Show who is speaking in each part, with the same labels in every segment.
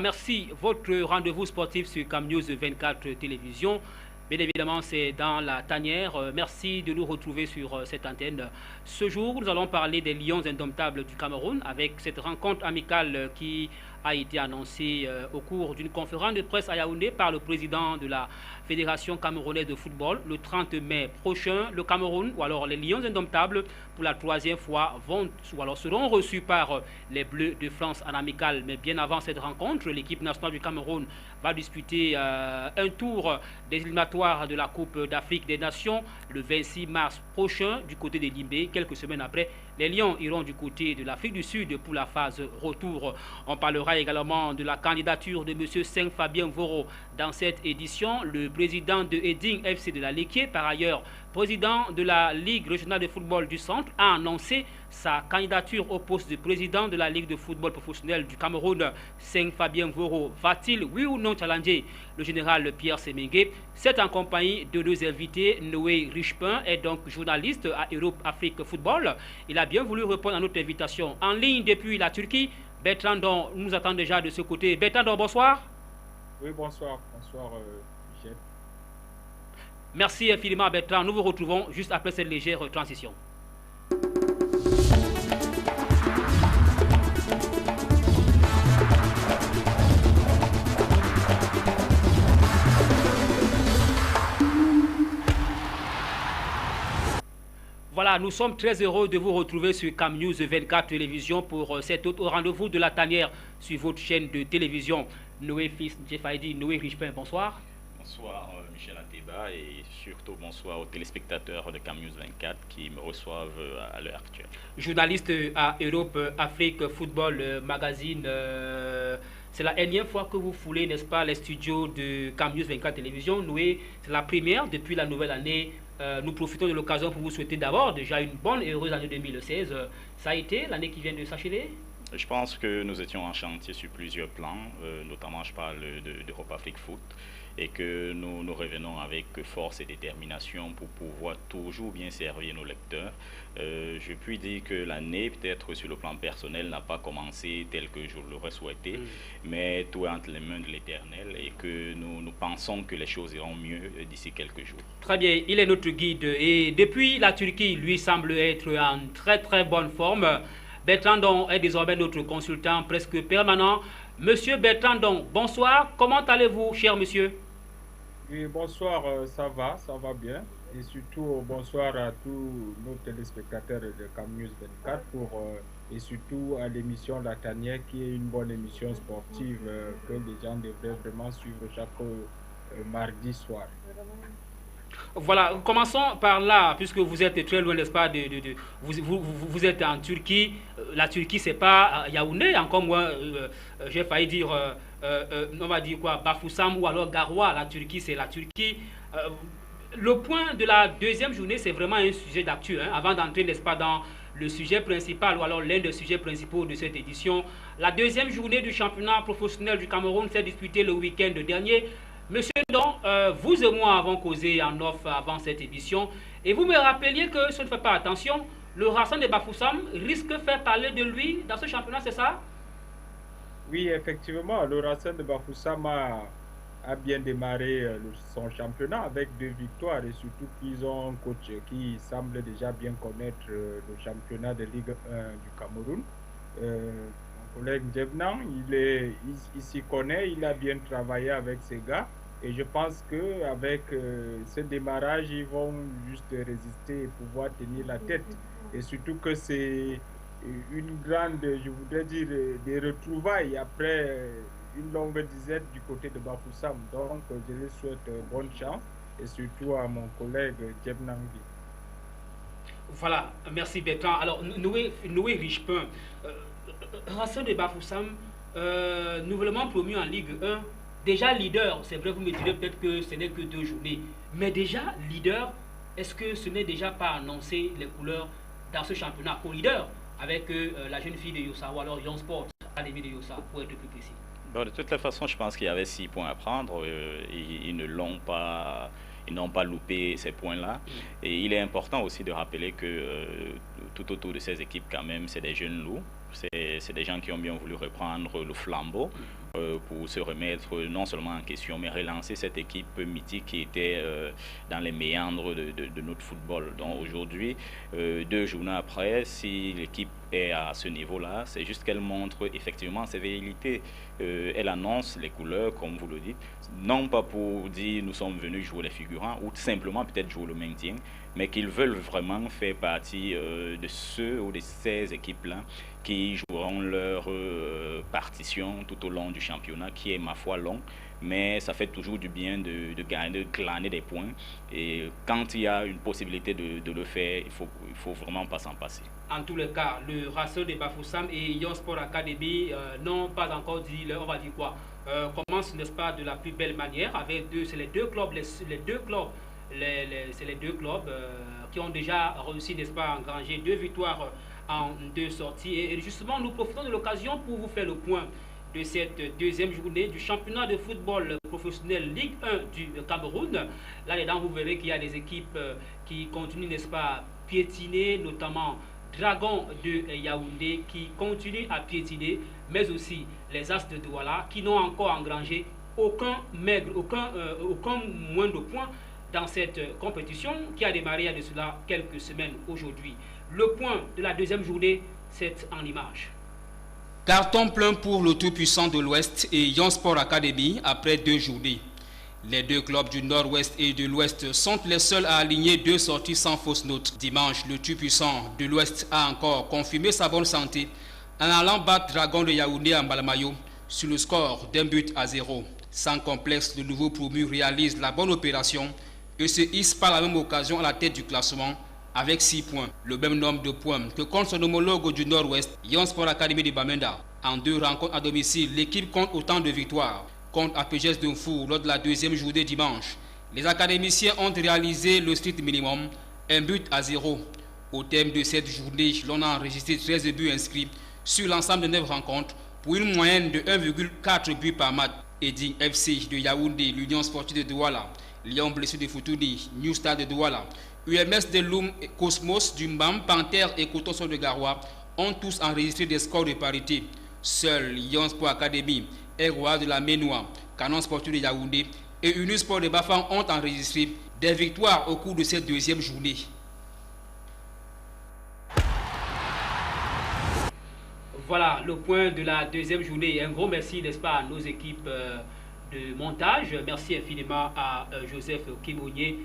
Speaker 1: Voilà, merci. Votre rendez-vous sportif sur Cam News 24 Télévision. Bien évidemment, c'est dans la tanière. Merci de nous retrouver sur cette antenne. Ce jour, nous allons parler des Lions indomptables du Cameroun avec cette rencontre amicale qui a été annoncée au cours d'une conférence de presse à Yaoundé par le président de la Fédération camerounaise de football. Le 30 mai prochain, le Cameroun, ou alors les Lions indomptables, pour la troisième fois, seront reçus par les Bleus de France en amical. Mais bien avant cette rencontre, l'équipe nationale du Cameroun va disputer un tour des éliminatoires de la Coupe d'Afrique des Nations le 26 mars prochain du côté de Limbé. Quelques semaines après, les Lions iront du côté de l'Afrique du Sud pour la phase retour. On parlera également de la candidature de M. Seng Fabien Voro dans cette édition. Le président de Eding FC de la Léquier, par ailleurs président de la Ligue régionale de football du Centre, a annoncé sa candidature au poste de président de la Ligue de football professionnel du Cameroun. Seng Fabien Voro va-t-il, oui ou non, challenger le général Pierre Semengue? C'est en compagnie de deux invités. Noé Richepin est donc journaliste à Europe Afrique Football. Il a bien voulu répondre à notre invitation en ligne depuis la Turquie. Bertrand Don nous attend déjà de ce côté. Bertrand Don, bonsoir.
Speaker 2: Oui, bonsoir. Bonsoir, Michel.
Speaker 1: Merci infiniment, Bertrand. Nous vous retrouvons juste après cette légère transition. Voilà, nous sommes très heureux de vous retrouver sur Cam News 24 Télévision pour cet autre rendez-vous de la tanière sur votre chaîne de télévision. Noé Fils, Jefaïdi, Noé Richepin, bonsoir.
Speaker 3: Bonsoir Michel Ateba et surtout bonsoir aux téléspectateurs de Cam News 24 qui me reçoivent à l'heure actuelle.
Speaker 1: Journaliste à Europe Afrique Football Magazine, c'est la énième fois que vous foulez, n'est-ce pas, les studios de Cam News 24 Télévision. Noé, c'est la première depuis la nouvelle année. Nous profitons de l'occasion pour vous souhaiter d'abord déjà une bonne et heureuse année 2016. Ça a été l'année qui vient de s'achever?
Speaker 3: Je pense que nous étions en chantier sur plusieurs plans, notamment je parle d'Europe Afrique Foot, et que nous revenons avec force et détermination pour pouvoir toujours bien servir nos lecteurs. Je puis dire que l'année, peut-être sur le plan personnel, n'a pas commencé tel que je l'aurais souhaité, mais tout est entre les mains de l'Éternel et que nous pensons que les choses iront mieux d'ici quelques jours.
Speaker 1: Très bien, il est notre guide et depuis la Turquie, lui semble être en très bonne forme. Bertrand Don est désormais notre consultant presque permanent. Monsieur Bertrand Don, bonsoir. Comment allez-vous, cher monsieur?
Speaker 2: Oui, bonsoir, ça va bien. Et surtout, bonsoir à tous nos téléspectateurs de Cam News 24 et surtout à l'émission La Tanière qui est une bonne émission sportive que les gens devraient vraiment suivre chaque mardi soir.
Speaker 1: Voilà, commençons par là, puisque vous êtes très loin, n'est-ce pas, vous êtes en Turquie. La Turquie, c'est pas Yaoundé, encore moins, j'ai failli dire, on va dire quoi, Bafoussam ou alors Garoua. La Turquie, c'est la Turquie. Le point de la deuxième journée, c'est vraiment un sujet d'actu, hein, avant d'entrer, n'est-ce pas, dans le sujet principal ou alors l'un des sujets principaux de cette édition. La deuxième journée du championnat professionnel du Cameroun s'est disputée le week-end dernier. Monsieur Don, vous et moi avons causé en off avant cette émission et vous me rappeliez que si on ne fait pas attention, le Racing de Bafoussam risque de faire parler de lui dans ce championnat, c'est ça?
Speaker 2: Oui, effectivement, le Racing de Bafoussam a bien démarré son championnat avec 2 victoires et surtout qu'ils ont un coach qui semble déjà bien connaître le championnat de Ligue 1 du Cameroun. Mon collègue Djebnan, il s'y connaît, il a bien travaillé avec ces gars. Et je pense qu'avec ce démarrage, ils vont juste résister et pouvoir tenir la tête. Et surtout que c'est une grande, je voudrais dire, des retrouvailles après une longue disette du côté de Bafoussam. Donc, je lui souhaite bonne chance et surtout à mon collègue Djebnangui.
Speaker 1: Voilà, merci Bertrand. Alors, Noé Richepin, Racing de Bafoussam, nouvellement promu en Ligue 1, déjà leader, c'est vrai, vous me direz peut-être que ce n'est que 2 journées, mais déjà leader, est-ce que ce n'est déjà pas annoncé les couleurs dans ce championnat pour leader avec la jeune fille de Yossa ou alors Young Sport, Académie de Yossa, pour être plus précis?
Speaker 3: Bon, de toute façon, je pense qu'il y avait 6 points à prendre. Ils n'ont pas loupé ces points-là. Et il est important aussi de rappeler que tout autour de ces équipes, quand même, c'est des jeunes loups. C'est des gens qui ont bien voulu reprendre le flambeau pour se remettre non seulement en question, mais relancer cette équipe mythique qui était dans les méandres de notre football. Donc aujourd'hui, 2 journées après, si l'équipe est à ce niveau-là, c'est juste qu'elle montre effectivement ses velléités. Elle annonce les couleurs, comme vous le dites, non pas pour dire nous sommes venus jouer les figurants ou simplement peut-être jouer le maintien, mais qu'ils veulent vraiment faire partie de ceux ou de ces équipes-là qui joueront leur partition tout au long du championnat, qui est ma foi long, mais ça fait toujours du bien de gagner, de glaner des points. Et quand il y a une possibilité de le faire, il faut vraiment pas s'en passer.
Speaker 1: En tous les cas, le Racing de Bafoussam et Lyon Sport Academy n'ont pas encore dit, on va dire quoi, commence, n'est-ce pas, de la plus belle manière avec c'est les deux clubs, c'est les deux clubs qui ont déjà réussi, n'est-ce pas, à engranger 2 victoires en 2 sorties. Et justement, nous profitons de l'occasion pour vous faire le point de cette 2e journée du championnat de football professionnel Ligue 1 du Cameroun. Là-dedans, vous verrez qu'il y a des équipes qui continuent, n'est-ce pas, piétiner, notamment Dragon de Yaoundé qui continue à piétiner, mais aussi les As de Douala qui n'ont encore engrangé aucun moins de points dans cette compétition qui a démarré il y a de cela quelques semaines aujourd'hui. Le point de la 2e journée, c'est en image.
Speaker 4: Carton plein pour le tout-puissant de l'Ouest et Lyon Sport Academy après 2 journées. Les 2 clubs du Nord-Ouest et de l'Ouest sont les seuls à aligner 2 sorties sans fausse note. Dimanche, le tout-puissant de l'Ouest a encore confirmé sa bonne santé en allant battre Dragon de Yaoundé en Balamayo sur le score d'1-0. Sans complexe, le nouveau promu réalise la bonne opération et se hisse par la même occasion à la tête du classement avec 6 points, le même nombre de points que compte son homologue du Nord-Ouest, Lyon Sport Academy de Bamenda. En 2 rencontres à domicile, l'équipe compte autant de victoires. Contre APGS Dunfou lors de la 2e journée dimanche, les académiciens ont réalisé le strict minimum, 1-0. Au terme de cette journée, l'on a enregistré 13 buts inscrits sur l'ensemble de 9 rencontres pour une moyenne de 1,4 buts par match. Eding FC de Yaoundé, l'Union Sportive de Douala, Lyon Blessé de Foutouni, New Star de Douala, UMS de Loum, Cosmos du Mbam, Panthère et Cotonson de Garoua ont tous enregistré des scores de parité. Seul Lyon Sport Academy, Roi de la Ménois, Canon Sportif de Yaoundé et Unisport de Bafang ont enregistré des victoires au cours de cette 2e journée.
Speaker 1: Voilà le point de la 2e journée. Un gros merci, n'est-ce pas, à nos équipes de montage. Merci infiniment à Joseph Kimonier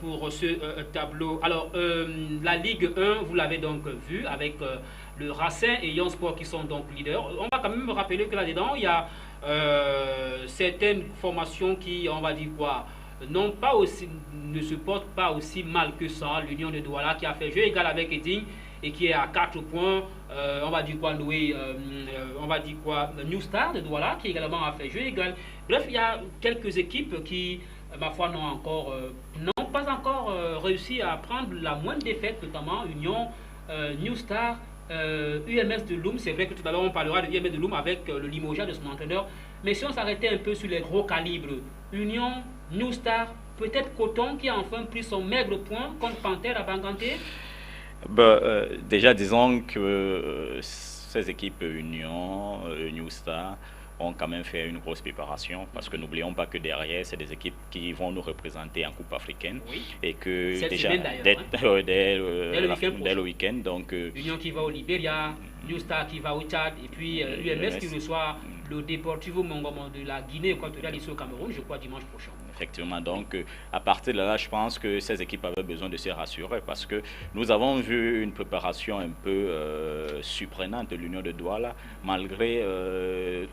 Speaker 1: pour ce tableau. Alors, la Ligue 1, vous l'avez donc vu avec le Racing et Lyon Sport qui sont donc leaders. On va quand même rappeler que là-dedans, il y a certaines formations qui, on va dire quoi, ne se portent pas aussi mal que ça. L'Union de Douala qui a fait jeu égal avec Eding et qui est à 4 points. On va dire quoi, Noé, on va dire quoi, New Star de Douala qui également a fait jeu égal. Bref, il y a quelques équipes qui, ma foi, n'ont pas encore réussi à prendre la moindre défaite, notamment Union, New Star, UMS de Loum. C'est vrai que tout à l'heure on parlera de UMS de Loum avec le limogeage de son entraîneur. Mais si on s'arrêtait un peu sur les gros calibres, Union, New Star, peut-être Coton qui a enfin pris son maigre point contre Panthère à Banganté.
Speaker 3: Déjà, disons que ces équipes Union, New Star ont quand même fait une grosse préparation parce que n'oublions pas que derrière, c'est des équipes qui vont nous représenter en Coupe africaine.
Speaker 1: Oui.
Speaker 3: Et que
Speaker 1: cette
Speaker 3: déjà,
Speaker 1: dès
Speaker 3: le week-end. Donc,
Speaker 1: Union qui va au Libéria, New Star qui va au Tchad, et puis UMS qui reçoit le Deportivo Mongomo de la Guinée équatoriale ici au Cameroun, je crois, dimanche prochain.
Speaker 3: Effectivement, donc à partir de là, je pense que ces équipes avaient besoin de se rassurer parce que nous avons vu une préparation un peu surprenante de l'Union de Douala, malgré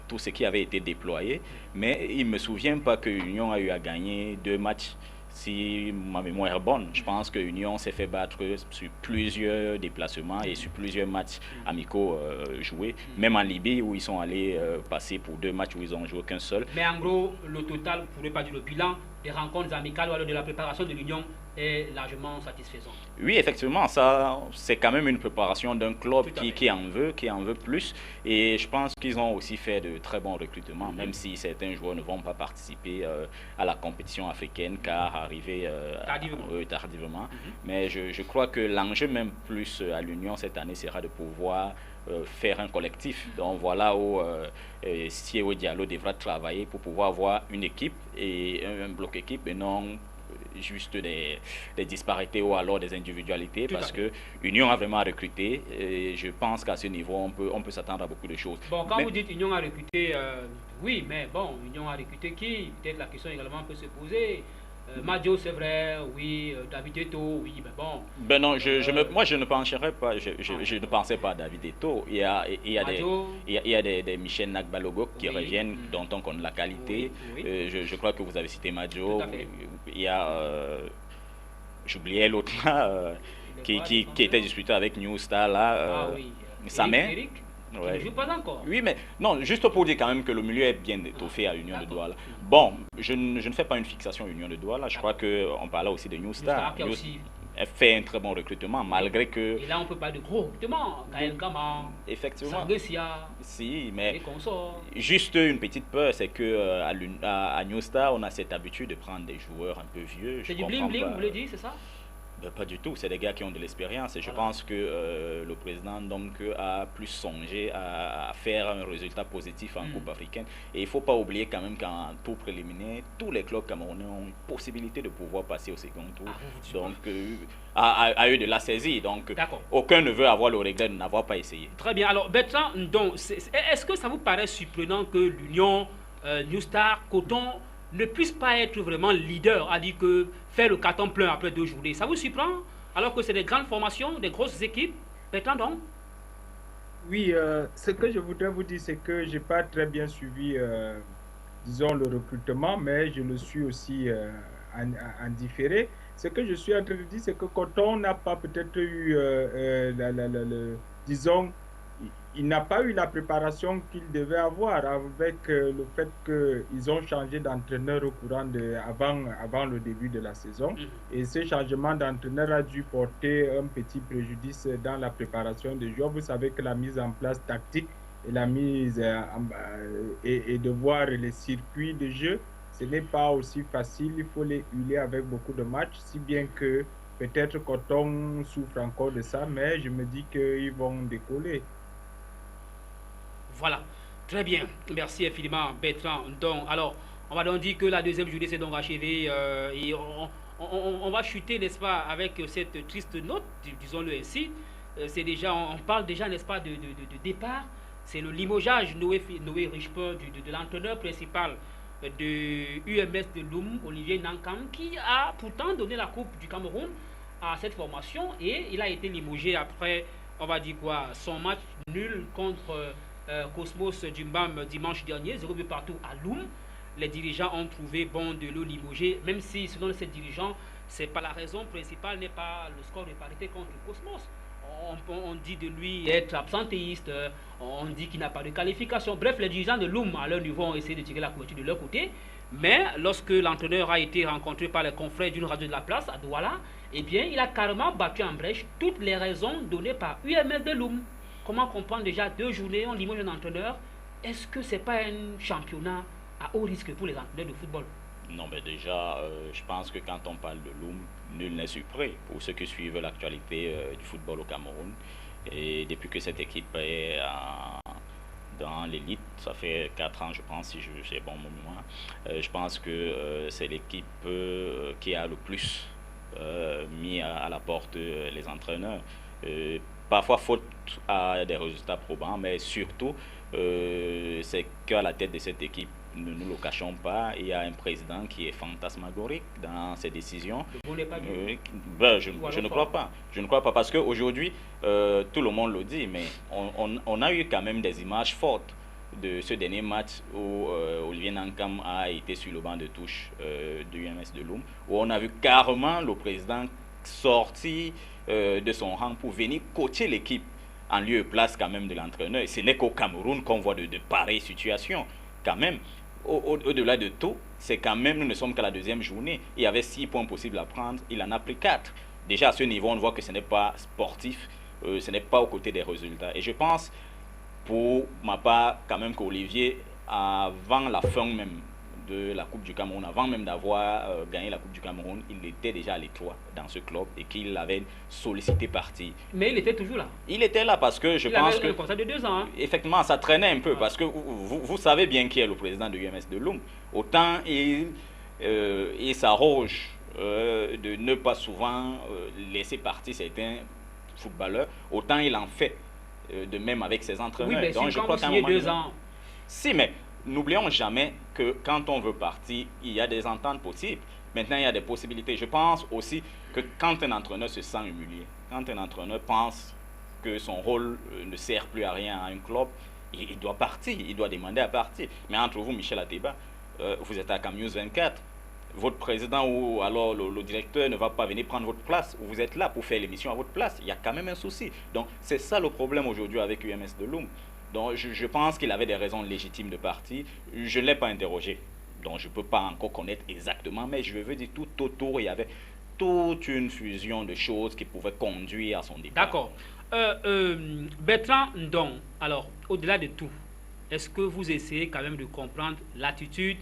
Speaker 3: tout ce qui avait été déployé. Mais il ne me souvient pas que l'Union a eu à gagner 2 matchs. Si ma mémoire est bonne, je pense que l'Union s'est fait battre sur plusieurs déplacements et sur plusieurs matchs amicaux joués, même en Libye où ils sont allés passer pour 2 matchs où ils n'ont joué qu'un seul.
Speaker 1: Mais en gros, le total, pour ne pas dire le bilan, des rencontres amicales ou de la préparation de l'Union est largement satisfaisant.
Speaker 3: Oui, effectivement, ça c'est quand même une préparation d'un club qui en veut plus. Et je pense qu'ils ont aussi fait de très bons recrutements, même si certains joueurs ne vont pas participer à la compétition africaine car arrivés tardivement. Mais je crois que l'enjeu même plus à l'Union cette année sera de pouvoir faire un collectif. Donc voilà où Siewo Diallo devra travailler pour pouvoir avoir une équipe et un bloc équipe et non juste des disparités ou alors des individualités, parce que Union a vraiment recruté et je pense qu'à ce niveau on peut s'attendre à beaucoup de choses.
Speaker 1: Bon, quand vous dites Union a recruté, oui, mais bon, Union a recruté qui? Peut-être la question également peut se poser. Madio, c'est vrai, oui, David Eto'o, oui, mais bon.
Speaker 3: Ben non, moi je ne pencherais pas, je ne pensais pas à David Eto'o. Il y a des Michel Nagbalogo qui reviennent, dont on connaît la qualité. Je crois que vous avez cité Madio. Il y a, j'oubliais l'autre là, qui était disputé avec New Star là, Samer.
Speaker 1: Ouais. Ne joue pas encore.
Speaker 3: Oui, mais non, juste pour dire quand même que le milieu est bien étoffé à Union de Douala. Bon, je ne fais pas une fixation Union de Douala. Je crois qu'on parlait aussi de New Star. Elle fait un très bon recrutement, malgré que...
Speaker 1: Et là, on peut parler de gros recrutement. Gaël Gama,
Speaker 3: effectivement.
Speaker 1: Sangesia,
Speaker 3: si, mais
Speaker 1: et consorts.
Speaker 3: Juste une petite peur, c'est que à New Star, on a cette habitude de prendre des joueurs un peu vieux.
Speaker 1: C'est du bling-bling, vous voulez dire, c'est ça?
Speaker 3: Pas du tout, c'est des gars qui ont de l'expérience et je pense que le président donc a plus songé à faire un résultat positif en Coupe africaine. Et il ne faut pas oublier quand même qu'en tour préliminaire, tous les clubs camerounais ont une possibilité de pouvoir passer au second tour. Donc à eux de la saisir. Donc aucun ne veut avoir le regret de n'avoir pas essayé.
Speaker 1: Très bien. Alors Bertrand, est-ce que ça vous paraît surprenant que l'Union, New Star, Coton ne puisse pas être vraiment leader, à dire que faire le carton plein après 2 journées, ça vous surprend? Alors que c'est des grandes formations, des grosses équipes, Bertrand donc?
Speaker 2: Oui, ce que je voudrais vous dire, c'est que je n'ai pas très bien suivi, disons, le recrutement, mais je le suis aussi en différé. Ce que je suis en train de dire, c'est que quand on n'a pas peut-être eu, disons, il n'a pas eu la préparation qu'il devait avoir avec le fait qu'ils ont changé d'entraîneur au courant avant le début de la saison. Et ce changement d'entraîneur a dû porter un petit préjudice dans la préparation des joueurs. Vous savez que la mise en place tactique et la mise et de voir les circuits de jeu, ce n'est pas aussi facile. Il faut les huiler avec beaucoup de matchs, si bien que peut-être Coton souffre encore de ça, mais je me dis qu'ils vont décoller.
Speaker 1: Voilà, très bien. Merci infiniment, Bertrand. Donc, alors, on va donc dire que la deuxième journée s'est donc achevée et on va chuter, n'est-ce pas, avec cette triste note, disons-le ainsi. C'est déjà, on parle déjà, n'est-ce pas, de départ. C'est le limogeage Noé Richepin de l'entraîneur principal de UMS de Loum, Olivier Nankam, qui a pourtant donné la Coupe du Cameroun à cette formation et il a été limogé après, on va dire quoi, son match nul contre Cosmos Dumbam dimanche dernier, 0 but partout à Loum. Les dirigeants ont trouvé bon de le limoger, même si selon ces dirigeants, c'est pas la raison principale, n'est pas le score de parité contre Cosmos. On dit de lui être absentéiste, on dit qu'il n'a pas de qualification. Bref, les dirigeants de Loum, à leur niveau, ont essayé de tirer la couverture de leur côté. Mais lorsque l'entraîneur a été rencontré par les confrères d'une radio de la place à Douala, eh bien, il a carrément battu en brèche toutes les raisons données par UMS de Loum. Comment comprendre déjà 2 journées, on limoge un entraîneur? Est-ce que ce n'est pas un championnat à haut risque pour les entraîneurs de football?
Speaker 3: Non, mais déjà, je pense que quand on parle de Loum, nul n'est surpris pour ceux qui suivent l'actualité du football au Cameroun. Et depuis que cette équipe est dans l'élite, ça fait 4 ans, je pense, si j'ai bon moment. Je pense que c'est l'équipe qui a le plus mis à la porte les entraîneurs. Parfois faute à des résultats probants, mais surtout, c'est qu'à la tête de cette équipe, ne nous le cachons pas, il y a un président qui est fantasmagorique dans ses décisions. Je ne crois pas. Je ne crois pas parce qu'aujourd'hui, tout le monde le dit, mais on a eu quand même des images fortes de ce dernier match où Olivier Nankam a été sur le banc de touche de UMS de Loum, où on a vu carrément le président sortir de son rang pour venir coacher l'équipe en lieu et place quand même de l'entraîneur. Ce n'est qu'au Cameroun qu'on voit de pareilles situations. Quand même, au-delà de tout, c'est quand même, nous ne sommes qu'à la 2e journée. Il y avait 6 points possibles à prendre, il en a pris 4. Déjà à ce niveau, on voit que ce n'est pas sportif, ce n'est pas aux côtés des résultats. Et je pense, pour ma part, quand même qu'Olivier, avant la fin même de la Coupe du Cameroun, avant même d'avoir gagné la Coupe du Cameroun, il était déjà à l'étroit dans ce club et qu'il avait sollicité partir.
Speaker 1: Mais il était toujours là.
Speaker 3: Il était là parce que je pense que...
Speaker 1: Il avait un contrat de 2 ans. Hein.
Speaker 3: Effectivement, ça traînait un peu parce que vous savez bien qui est le président de UMS de Loum. Autant il s'arroge de ne pas souvent laisser partir certains footballeurs, autant il en fait de même avec ses entraîneurs.
Speaker 1: Oui, mais
Speaker 3: donc,
Speaker 1: si quand vous signez 2 ans...
Speaker 3: Si, mais n'oublions jamais que quand on veut partir, il y a des ententes possibles. Maintenant, il y a des possibilités. Je pense aussi que quand un entraîneur se sent humilié, quand un entraîneur pense que son rôle ne sert plus à rien à un club, il doit partir, il doit demander à partir. Mais entre vous, Michel Ateba, vous êtes à CamNews 24, votre président ou alors le directeur ne va pas venir prendre votre place, vous êtes là pour faire l'émission à votre place. Il y a quand même un souci. Donc, c'est ça le problème aujourd'hui avec UMS de Loum. Donc, je pense qu'il avait des raisons légitimes de partir. Je ne l'ai pas interrogé. Donc, je ne peux pas encore connaître exactement, mais je veux dire, tout autour, il y avait toute une fusion de choses qui pouvaient conduire à son départ.
Speaker 1: D'accord. Bertrand Ndong, alors, au-delà de tout, est-ce que vous essayez quand même de comprendre l'attitude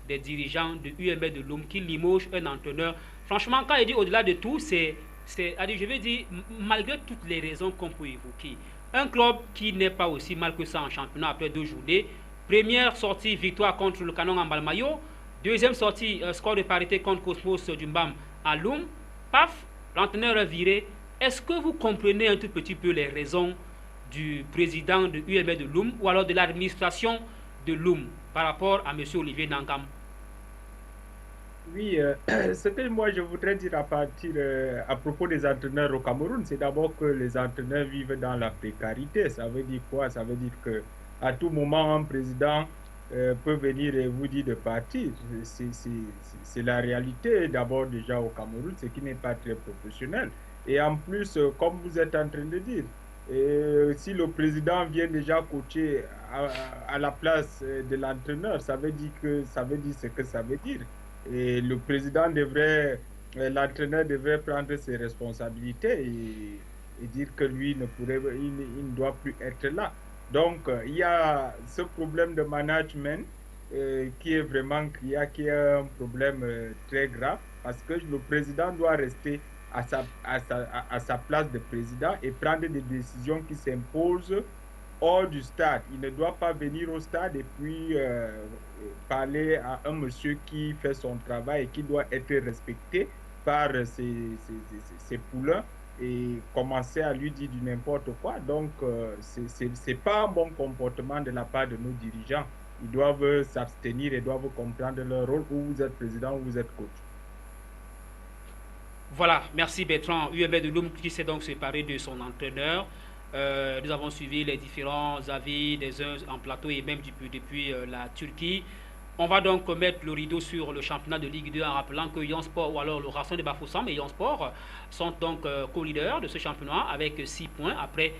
Speaker 1: des dirigeants de UMS de Loum qui limogent un entraîneur? Franchement, quand il dit au-delà de tout, je veux dire, malgré toutes les raisons qu'on peut évoquer, un club qui n'est pas aussi mal que ça en championnat après 2 journées, première sortie, victoire contre le Canon en Balmayo, deuxième sortie, score de parité contre Cosmos Dumbam à Loum, paf, l'entraîneur est viré. Est-ce que vous comprenez un tout petit peu les raisons du président de UMS de Loum ou alors de l'administration de Loum par rapport à M. Olivier Nangam?
Speaker 2: Oui, ce que moi je voudrais dire à propos des entraîneurs au Cameroun, c'est d'abord que les entraîneurs vivent dans la précarité. Ça veut dire quoi? Ça veut dire que à tout moment, un président peut venir et vous dire de partir. C'est la réalité d'abord déjà au Cameroun, ce qui n'est pas très professionnel. Et en plus, comme vous êtes en train de dire, si le président vient déjà coacher à la place de l'entraîneur, ça veut dire ce que ça veut dire. Et le président l'entraîneur devrait prendre ses responsabilités et dire que lui il ne doit plus être là. Donc, il y a ce problème de management qui est un problème très grave parce que le président doit rester à sa place de président et prendre des décisions qui s'imposent hors du stade. Il ne doit pas venir au stade et puis parler à un monsieur qui fait son travail et qui doit être respecté par ses poulains et commencer à lui dire du n'importe quoi. Donc, c'est pas un bon comportement de la part de nos dirigeants. Ils doivent s'abstenir et doivent comprendre leur rôle, où vous êtes président ou vous êtes coach.
Speaker 1: Voilà, merci Bertrand. UMS de Loum qui s'est donc séparé de son entraîneur. Nous avons suivi les différents avis des uns en plateau et même depuis la Turquie. On va donc mettre le rideau sur le championnat de Ligue 2 en rappelant que Yansport ou alors le Racing de Bafoussam et Yansport sont donc co-leaders de ce championnat avec 6 points après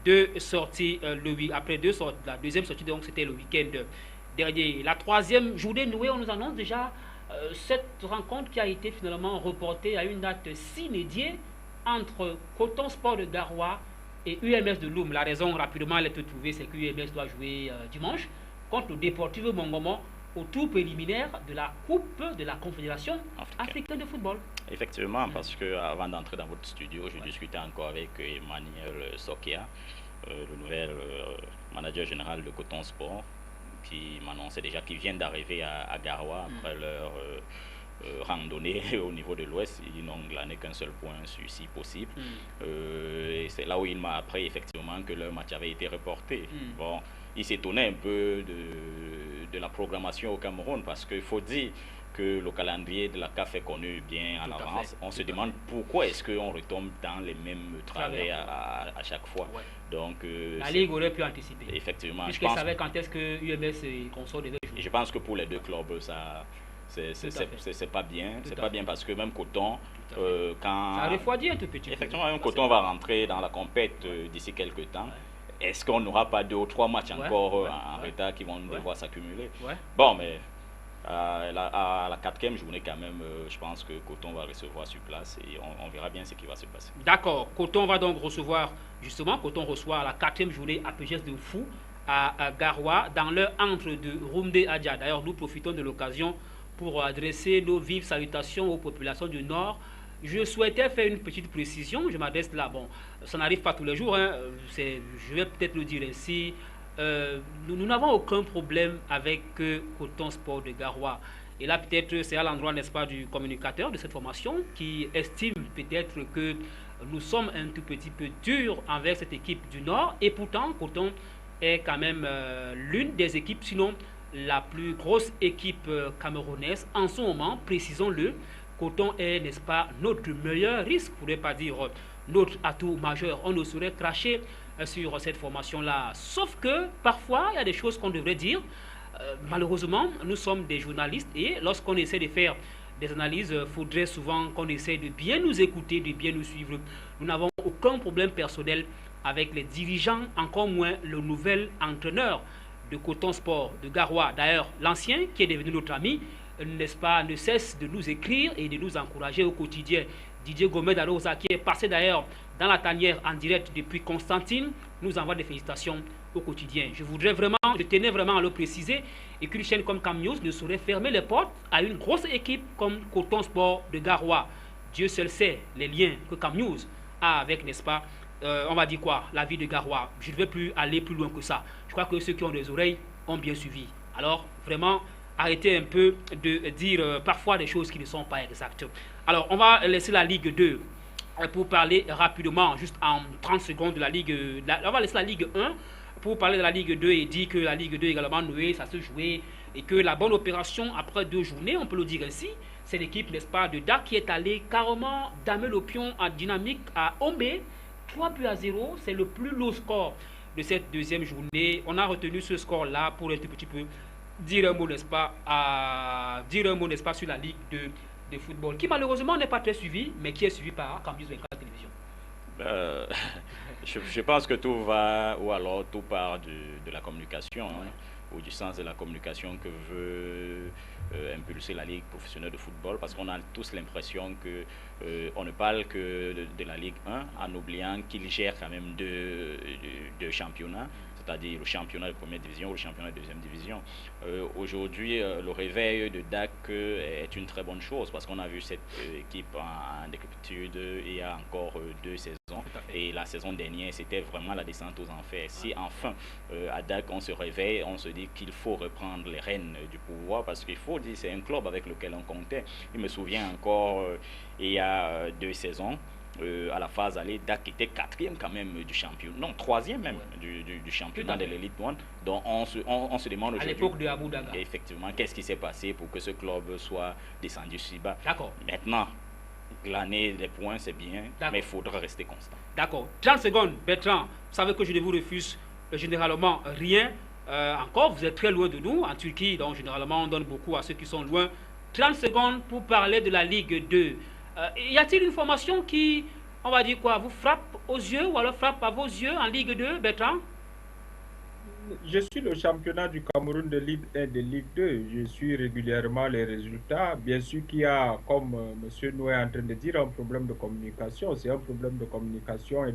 Speaker 1: 2 sorties. La deuxième sortie donc c'était le week-end dernier. La 3e journée, on nous annonce déjà cette rencontre qui a été finalement reportée à une date s'inédiée entre Coton Sport de Garoua et UMS de Loum. La raison, rapidement, elle est trouvée, c'est que UMS doit jouer dimanche contre le Deportivo Mongomo au tour préliminaire de la Coupe de la Confédération africaine de football.
Speaker 3: Effectivement, parce que avant d'entrer dans votre studio, je discutais encore avec Emmanuel Sokia, le nouvel manager général de Coton Sport, qui m'annonçait déjà qu'ils viennent d'arriver à Garoua après leur randonnée au niveau de l'Ouest. Ils n'ont glané qu'un seul point sur 6 possibles. Et c'est là où il m'a appris effectivement que leur match avait été reporté. Bon, il s'étonnait un peu de la programmation au Cameroun parce qu'il faut dire que le calendrier de la CAF est connu bien à l'avance. On se demande pourquoi est-ce qu'on retombe dans les mêmes travers à chaque fois. Ouais. Donc,
Speaker 1: la Ligue aurait pu anticiper.
Speaker 3: Effectivement.
Speaker 1: Puisqu'il savait quand est-ce que UMS et Consort devaient jouer.
Speaker 3: Et je pense que pour les deux clubs, ça... c'est pas bien. C'est pas bien parce que même Coton, quand...
Speaker 1: Ça refroidit un tout petit peu.
Speaker 3: Effectivement, un Coton va rentrer dans la compète d'ici quelques temps. Est-ce qu'on n'aura pas 2 ou 3 matchs encore en retard qui vont devoir s'accumuler? Bon, mais à la 4e journée quand même, je pense que Coton va recevoir sur place et on verra bien ce qui va se passer.
Speaker 1: D'accord. Coton va donc recevoir, justement, Coton reçoit à la 4e journée APGS de Fou à Garoua, dans leur antre de Rumde Adja. D'ailleurs, nous profitons de l'occasion pour adresser nos vives salutations aux populations du Nord. Je souhaitais faire une petite précision, je m'adresse là, bon, ça n'arrive pas tous les jours, hein, je vais peut-être le dire ainsi, nous n'avons aucun problème avec Coton Sport de Garoua. Et là, peut-être, c'est à l'endroit, n'est-ce pas, du communicateur de cette formation qui estime peut-être que nous sommes un tout petit peu durs envers cette équipe du Nord. Et pourtant, Coton est quand même l'une des équipes, sinon la plus grosse équipe camerounaise en ce moment, précisons-le. Coton est, n'est-ce pas, notre meilleur risque, pour ne pas dire notre atout majeur. On ne saurait cracher sur cette formation-là. Sauf que parfois, il y a des choses qu'on devrait dire. Malheureusement, nous sommes des journalistes et lorsqu'on essaie de faire des analyses, il faudrait souvent qu'on essaie de bien nous écouter, de bien nous suivre. Nous n'avons aucun problème personnel avec les dirigeants, encore moins le nouvel entraîneur de Coton Sport de Garoua. D'ailleurs, l'ancien qui est devenu notre ami, n'est-ce pas, ne cesse de nous écrire et de nous encourager au quotidien. Didier Gomed Arosa, qui est passé d'ailleurs dans la tanière en direct depuis Constantine, nous envoie des félicitations au quotidien. Je tenais vraiment à le préciser, et qu'une chaîne comme Cam News ne saurait fermer les portes à une grosse équipe comme Coton Sport de Garoua. Dieu seul sait les liens que Cam News a avec, n'est-ce pas, on va dire quoi, la vie de Garoua. Je ne vais plus aller plus loin que ça. Je crois que ceux qui ont des oreilles ont bien suivi. Alors, vraiment, arrêtez un peu de dire parfois des choses qui ne sont pas exactes. Alors, on va laisser la Ligue 2 pour parler rapidement, juste en 30 secondes de la Ligue. On va laisser la Ligue 1 pour parler de la Ligue 2 et dire que la Ligue 2 également, Noé, ça se jouait et que la bonne opération après 2 journées, on peut le dire ainsi, c'est l'équipe, n'est-ce pas, de DAC qui est allée carrément damer le pion en dynamique à Ombé, 3-0, c'est le plus low score de cette deuxième journée. On a retenu ce score-là pour un tout petit peu dire un mot, n'est-ce pas, sur la Ligue 2 de football, qui malheureusement n'est pas très suivi, mais qui est suivi par Campus 24 Télévision.
Speaker 3: Je pense que tout va, ou alors tout part de la communication, hein, ou du sens de la communication que veut impulser la Ligue professionnelle de football, parce qu'on a tous l'impression que on ne parle que de la Ligue 1 en oubliant qu'il gère quand même deux championnats, c'est-à-dire le championnat de première division ou le championnat de deuxième division. Aujourd'hui, le réveil de DAC est une très bonne chose parce qu'on a vu cette équipe en décrépitude il y a encore 2 saisons. Et la saison dernière, c'était vraiment la descente aux enfers. Si enfin, à DAC, on se réveille, on se dit qu'il faut reprendre les rênes du pouvoir parce qu'il faut dire c'est un club avec lequel on comptait. Je me souviens encore, il y a 2 saisons, à la phase aller, DAC était 4e quand même du championnat, non 3e même du championnat de l'élite 1. Donc on se demande aujourd'hui, à l'époque de Abou Daga, effectivement, qu'est-ce qui s'est passé pour que ce club soit descendu si bas. D'accord. Maintenant, l'année des points c'est bien, mais il faudra rester constant.
Speaker 1: D'accord. 30 secondes, Bertrand, vous savez que je ne vous refuse généralement rien. Encore, vous êtes très loin de nous, en Turquie, donc généralement on donne beaucoup à ceux qui sont loin. 30 secondes pour parler de la Ligue 2. Y a-t-il une formation qui, on va dire quoi, vous frappe aux yeux ou alors frappe à vos yeux en Ligue 2, Bertrand?
Speaker 2: Je suis le championnat du Cameroun de Ligue 1 et de Ligue 2. Je suis régulièrement les résultats. Bien sûr qu'il y a, comme M. Noé est en train de dire, un problème de communication. C'est un problème de communication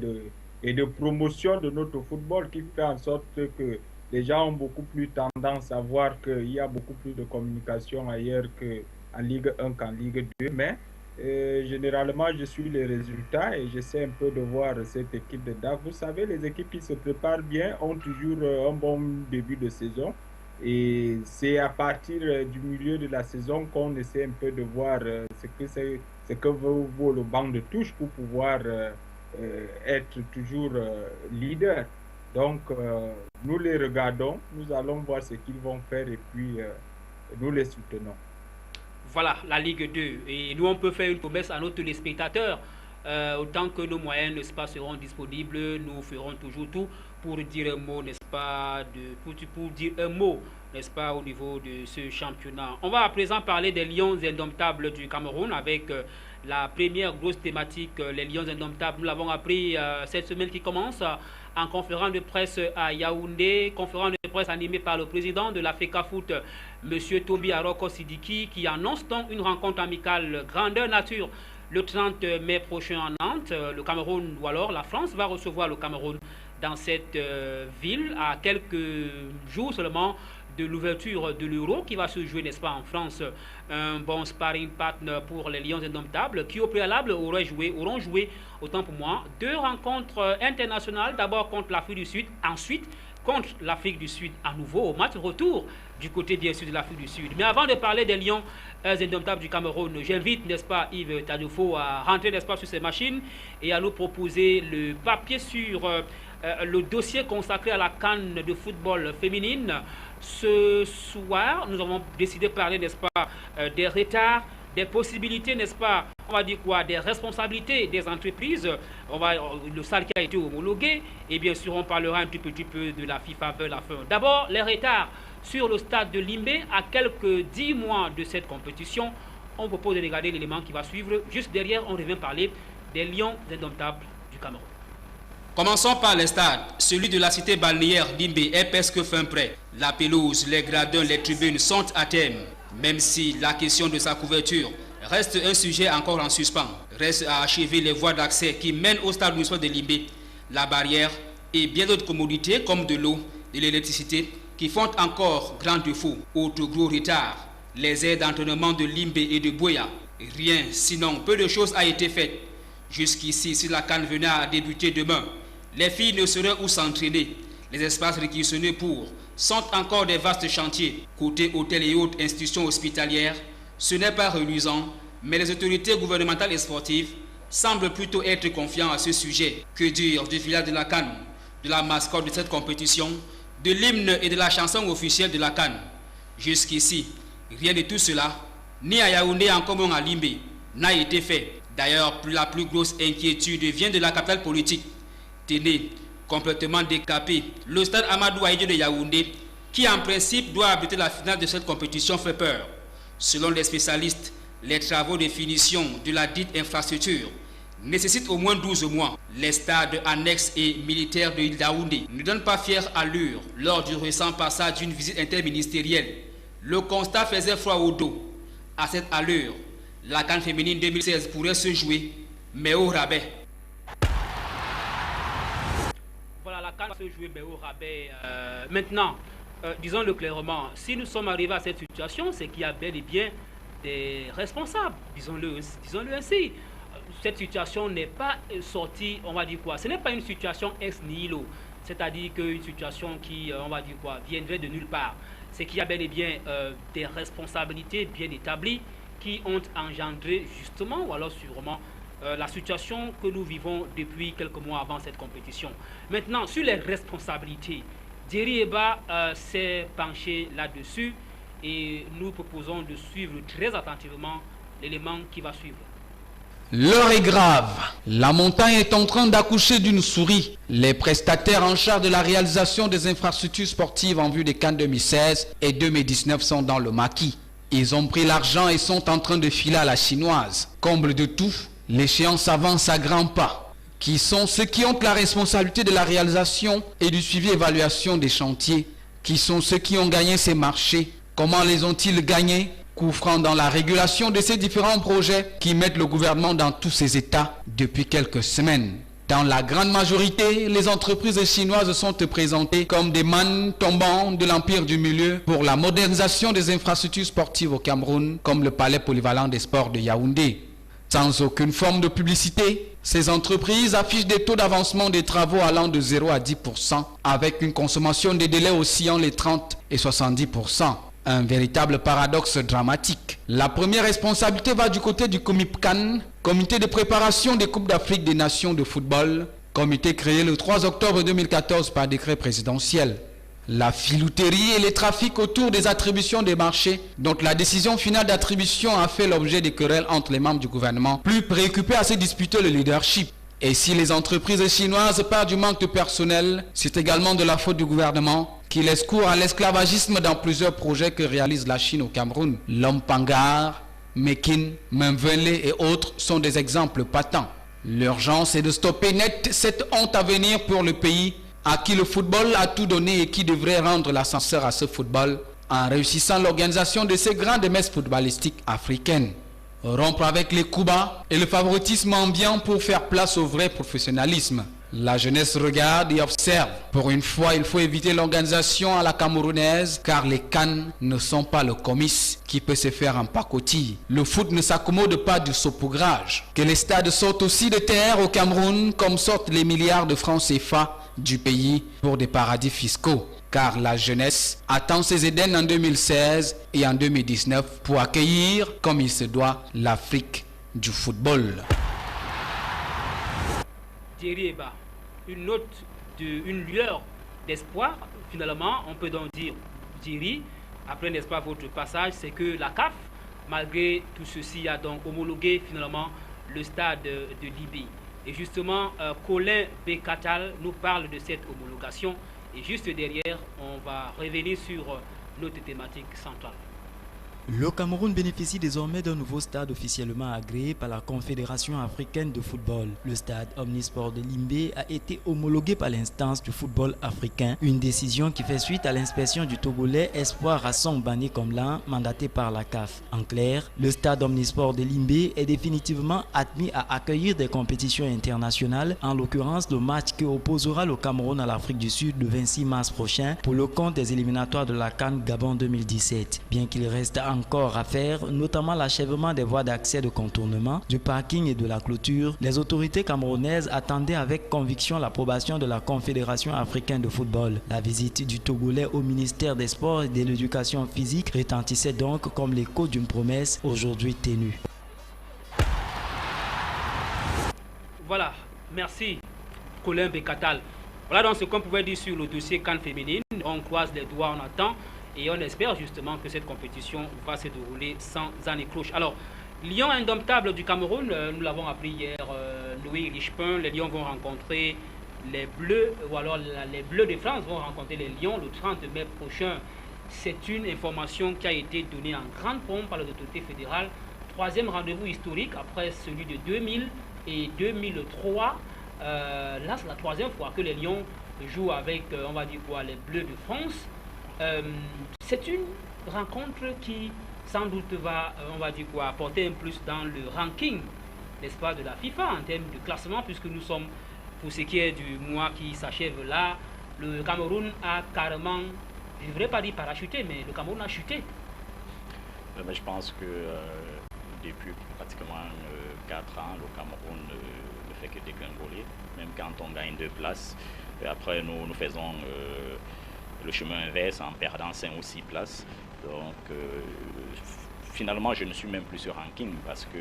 Speaker 2: et de promotion de notre football qui fait en sorte que les gens ont beaucoup plus tendance à voir qu'il y a beaucoup plus de communication ailleurs qu'en Ligue 1 qu'en Ligue 2. Mais généralement, je suis les résultats et j'essaie un peu de voir cette équipe de DAC. Vous savez, les équipes qui se préparent bien ont toujours un bon début de saison. Et c'est à partir du milieu de la saison qu'on essaie un peu de voir ce que vaut le banc de touche pour pouvoir être toujours leader. Donc, nous les regardons, nous allons voir ce qu'ils vont faire et puis nous les soutenons.
Speaker 1: Voilà, la Ligue 2. Et nous, on peut faire une promesse à nos téléspectateurs. Autant que nos moyens, n'est-ce pas, seront disponibles, nous ferons toujours tout pour dire un mot, n'est-ce pas, pour dire un mot, n'est-ce pas, au niveau de ce championnat. On va à présent parler des Lions indomptables du Cameroun avec la première grosse thématique, les Lions indomptables. Nous l'avons appris cette semaine qui commence en conférence de presse à Yaoundé, conférence de presse animée par le président de la FECA Foot, M. Tobi Aroko Sidiki, qui annonce donc une rencontre amicale grandeur nature le 30 mai prochain à Nantes. Le Cameroun, ou alors la France, va recevoir le Cameroun dans cette ville, à quelques jours seulement de l'ouverture de l'Euro qui va se jouer, n'est-ce pas, en France. Un bon sparring partner pour les Lions indomptables qui au préalable auront joué, autant pour moi, 2 rencontres internationales, d'abord contre l'Afrique du Sud, ensuite contre l'Afrique du Sud à nouveau au match retour du côté bien sûr de l'Afrique du Sud. Mais avant de parler des Lions indomptables du Cameroun, j'invite, n'est-ce pas, Yves Tadjoufo à rentrer, n'est-ce pas, sur ces machines et à nous proposer le papier sur le dossier consacré à la CAN de football féminine. Ce soir, nous avons décidé de parler, n'est-ce pas, des retards, des possibilités, n'est-ce pas, on va dire quoi, des responsabilités des entreprises. Le SAL qui a été homologué, et bien sûr, on parlera un tout petit peu de la FIFA vers la fin. D'abord, les retards sur le stade de Limbé, à quelques 10 mois de cette compétition. On propose de regarder l'élément qui va suivre. Juste derrière, on revient parler des Lions indomptables du Cameroun.
Speaker 4: Commençons par les stades. Celui de la cité balnéaire d'Imbé est presque fin prêt. La pelouse, les gradins, les tribunes sont à terme. Même si la question de sa couverture reste un sujet encore en suspens. Reste à achever les voies d'accès qui mènent au stade municipal de Limbé, la barrière et bien d'autres commodités comme de l'eau, de l'électricité qui font encore grand défaut. Autre gros retard, les aires d'entraînement de Limbé et de Boya. Rien, sinon peu de choses a été faites. Jusqu'ici, si la CAN venait à débuter demain, les filles ne sauraient où s'entraîner. Les espaces réquisitionnés pour sont encore des vastes chantiers. Côté hôtels et autres institutions hospitalières, ce n'est pas reluisant, mais les autorités gouvernementales et sportives semblent plutôt être confiants à ce sujet. Que dire du village de la CAN, de la mascotte de cette compétition, de l'hymne et de la chanson officielle de la CAN. Jusqu'ici, rien de tout cela, ni à Yaoundé encore moins à Limbé, n'a été fait. D'ailleurs, la plus grosse inquiétude vient de la capitale politique. Téné, complètement décapé, le stade Amadou Ahidjo de Yaoundé, qui en principe doit abriter la finale de cette compétition, fait peur. Selon les spécialistes, les travaux de finition de la dite infrastructure nécessitent au moins 12 mois. Les stades annexes et militaires de Yaoundé ne donnent pas fière allure. Lors du récent passage d'une visite interministérielle, le constat faisait froid au dos. À cette allure, la CAN féminine 2016 pourrait se jouer, mais au rabais.
Speaker 1: Voilà, la CAN se jouer, mais au rabais. Maintenant, disons-le clairement, si nous sommes arrivés à cette situation, c'est qu'il y a bel et bien des responsables, disons-le ainsi. Cette situation n'est pas sortie, on va dire quoi, ce n'est pas une situation ex nihilo, c'est-à-dire qu'une situation qui, on va dire quoi, viendrait de nulle part. C'est qu'il y a bel et bien des responsabilités bien établies qui ont engendré justement, ou alors sûrement, la situation que nous vivons depuis quelques mois avant cette compétition. Maintenant, sur les responsabilités, Djeri Eba s'est penché là-dessus et nous proposons de suivre très attentivement l'élément qui va suivre.
Speaker 5: L'heure est grave. La montagne est en train d'accoucher d'une souris. Les prestataires en charge de la réalisation des infrastructures sportives en vue des CAN 2016 et 2019 sont dans le maquis. Ils ont pris l'argent et sont en train de filer à la chinoise. Comble de tout, l'échéance avance à grands pas. Qui sont ceux qui ont la responsabilité de la réalisation et du suivi et évaluation des chantiers? Qui sont ceux qui ont gagné ces marchés? Comment les ont-ils gagnés? Coup franc dans la régulation de ces différents projets qui mettent le gouvernement dans tous ses états depuis quelques semaines. Dans la grande majorité, les entreprises chinoises sont présentées comme des mânes tombants de l'empire du milieu pour la modernisation des infrastructures sportives au Cameroun, comme le palais polyvalent des sports de Yaoundé. Sans aucune forme de publicité, ces entreprises affichent des taux d'avancement des travaux allant de 0 à 10%, avec une consommation des délais oscillant les 30 et 70%. Un véritable paradoxe dramatique. La première responsabilité va du côté du COMIPCAN, Comité de préparation des Coupes d'Afrique des Nations de football, comité créé le 3 octobre 2014 par décret présidentiel. La filouterie et les trafics autour des attributions des marchés, dont la décision finale d'attribution a fait l'objet des querelles entre les membres du gouvernement, plus préoccupés à se disputer le leadership. Et si les entreprises chinoises partent du manque de personnel, c'est également de la faute du gouvernement qui laisse cours à l'esclavagisme dans plusieurs projets que réalise la Chine au Cameroun. Lompangar, Mekin, Memvenle et autres sont des exemples patents. L'urgence est de stopper net cette honte à venir pour le pays à qui le football a tout donné et qui devrait rendre l'ascenseur à ce football en réussissant l'organisation de ces grandes messes footballistiques africaines. Rompre avec les coups bas et le favoritisme ambiant pour faire place au vrai professionnalisme. La jeunesse regarde et observe. Pour une fois, il faut éviter l'organisation à la camerounaise car les CAN ne sont pas le comice qui peut se faire en pacotille. Le foot ne s'accommode pas du saupoudrage. Que les stades sortent aussi de terre au Cameroun comme sortent les milliards de francs CFA du pays pour des paradis fiscaux. Car la jeunesse attend ses Éden en 2016 et en 2019 pour accueillir comme il se doit l'Afrique du football.
Speaker 1: Thierry Eba, une note, une lueur d'espoir, finalement, on peut donc dire, Thierry, après, n'est-ce pas, votre passage, c'est que la CAF, malgré tout ceci, a donc homologué finalement le stade de Libye. Et justement, Colin Bekatal nous parle de cette homologation. Et juste derrière, on va revenir sur notre thématique centrale.
Speaker 6: Le Cameroun bénéficie désormais d'un nouveau stade officiellement agréé par la Confédération africaine de football. Le stade Omnisport de Limbé a été homologué par l'instance du football africain, une décision qui fait suite à l'inspection du Togolais Espoir Hassan Bani Komlan, mandaté par la CAF. En clair, le stade Omnisport de Limbé est définitivement admis à accueillir des compétitions internationales, en l'occurrence le match qui opposera le Cameroun à l'Afrique du Sud le 26 mars prochain pour le compte des éliminatoires de la CAN Gabon 2017. Bien qu'il reste encore à faire, notamment l'achèvement des voies d'accès de contournement, du parking et de la clôture, les autorités camerounaises attendaient avec conviction l'approbation de la Confédération africaine de football. La visite du Togolais au ministère des Sports et de l'Éducation physique retentissait donc comme l'écho d'une promesse aujourd'hui ténue.
Speaker 1: Voilà, merci Colin Bekatal. Voilà donc ce qu'on pouvait dire sur le dossier CAN féminine. On croise les doigts, on attend. Et on espère justement que cette compétition va se dérouler sans anicroche. Alors, Lions indomptables du Cameroun, nous l'avons appris hier, Louis Richepin, les Lions vont rencontrer les Bleus, ou alors les Bleus de France vont rencontrer les Lions le 30 mai prochain. C'est une information qui a été donnée en grande pompe par les autorités fédérales. Troisième rendez-vous historique après celui de 2000 et 2003. Là, c'est la troisième fois que les Lions jouent avec, on va dire quoi, les Bleus de France. C'est une rencontre qui sans doute va, on va dire quoi, apporter un plus dans le ranking, n'est-ce pas, de la FIFA en termes de classement, puisque nous sommes, pour ce qui est du mois qui s'achève là, le Cameroun a carrément, je ne voudrais pas dire parachuté, mais le Cameroun a chuté.
Speaker 3: Mais je pense que depuis pratiquement 4 ans, le Cameroun ne fait que dégringoler, même quand on gagne 2 places. Et après, nous faisons le chemin inverse en perdant 5 ou 6 places. Donc finalement je ne suis même plus sur ranking parce que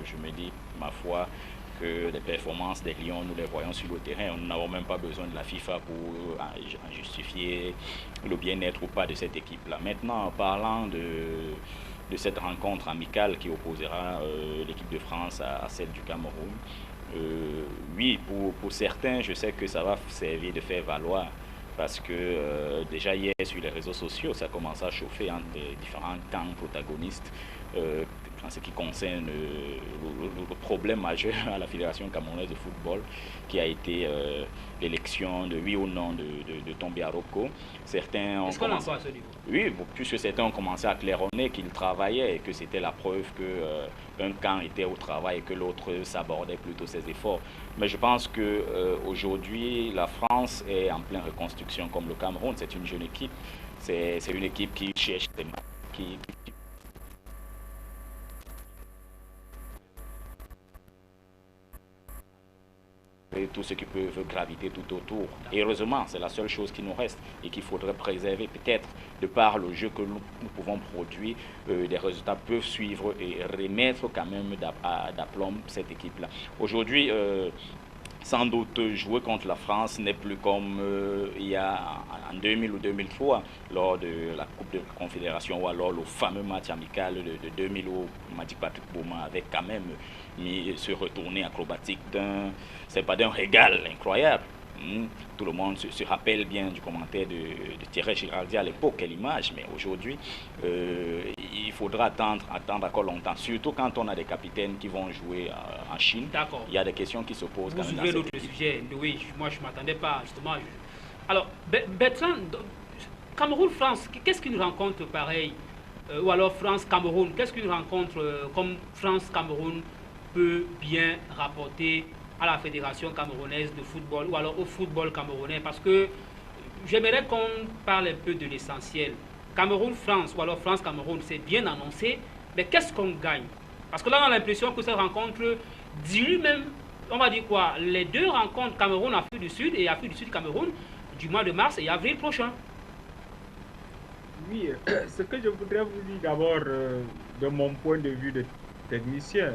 Speaker 3: je me dis, ma foi, que les performances des Lions, nous les voyons sur le terrain. Nous n'avons même pas besoin de la FIFA pour en justifier le bien-être ou pas de cette équipe-là. Maintenant, en parlant de cette rencontre amicale qui opposera l'équipe de France à celle du Cameroun, oui, pour certains, je sais que ça va servir de faire valoir. Parce que déjà hier sur les réseaux sociaux, ça commence à chauffer entre les différents camps protagonistes en ce qui concerne le problème majeur à la Fédération camerounaise de football, qui a été l'élection de oui ou non de Tombi Aroko. Certains ont commencé,
Speaker 1: à ce niveau?
Speaker 3: Oui, puisque certains ont commencé à claironner qu'ils travaillaient et que c'était la preuve qu'un camp était au travail et que l'autre s'abordait plutôt ses efforts. Mais je pense qu'aujourd'hui, la France est en pleine reconstruction comme le Cameroun. C'est une jeune équipe. C'est une équipe qui cherche des qui et tout ce qui peut graviter tout autour. Et heureusement, c'est la seule chose qui nous reste et qu'il faudrait préserver. Peut-être, de par le jeu que nous pouvons produire, des résultats peuvent suivre et remettre quand même d'aplomb cette équipe-là. Aujourd'hui, sans doute, jouer contre la France n'est plus comme il y a en 2000 ou 2003, lors de la Coupe de Confédération, ou alors le fameux match amical de 2000 où Magic Patrick Bouma avait quand même mis ce retourné acrobatique c'est pas d'un régal incroyable. Tout le monde se rappelle bien du commentaire de Thierry Giraldi à l'époque, quelle image, mais aujourd'hui, il faudra attendre encore longtemps, surtout quand on a des capitaines qui vont jouer en Chine. Il y a des questions qui se posent.
Speaker 1: Vous ouvrez l'autre sujet, oui, moi je ne m'attendais pas justement. Alors, Bertrand, Cameroun-France, qu'est-ce qu'une rencontre pareille ou alors France-Cameroun, qu'est-ce qu'une rencontre comme France-Cameroun peut bien rapporter à la Fédération camerounaise de football ou alors au football camerounais? Parce que j'aimerais qu'on parle un peu de l'essentiel. Cameroun-France ou alors France-Cameroun, c'est bien annoncé, mais qu'est-ce qu'on gagne? Parce que là, on a l'impression que cette rencontre dilue même, on va dire quoi, les deux rencontres Cameroun-Afrique du Sud et Afrique du Sud-Cameroun du mois de mars et avril prochain.
Speaker 2: Oui, ce que je voudrais vous dire d'abord, de mon point de vue de technicien,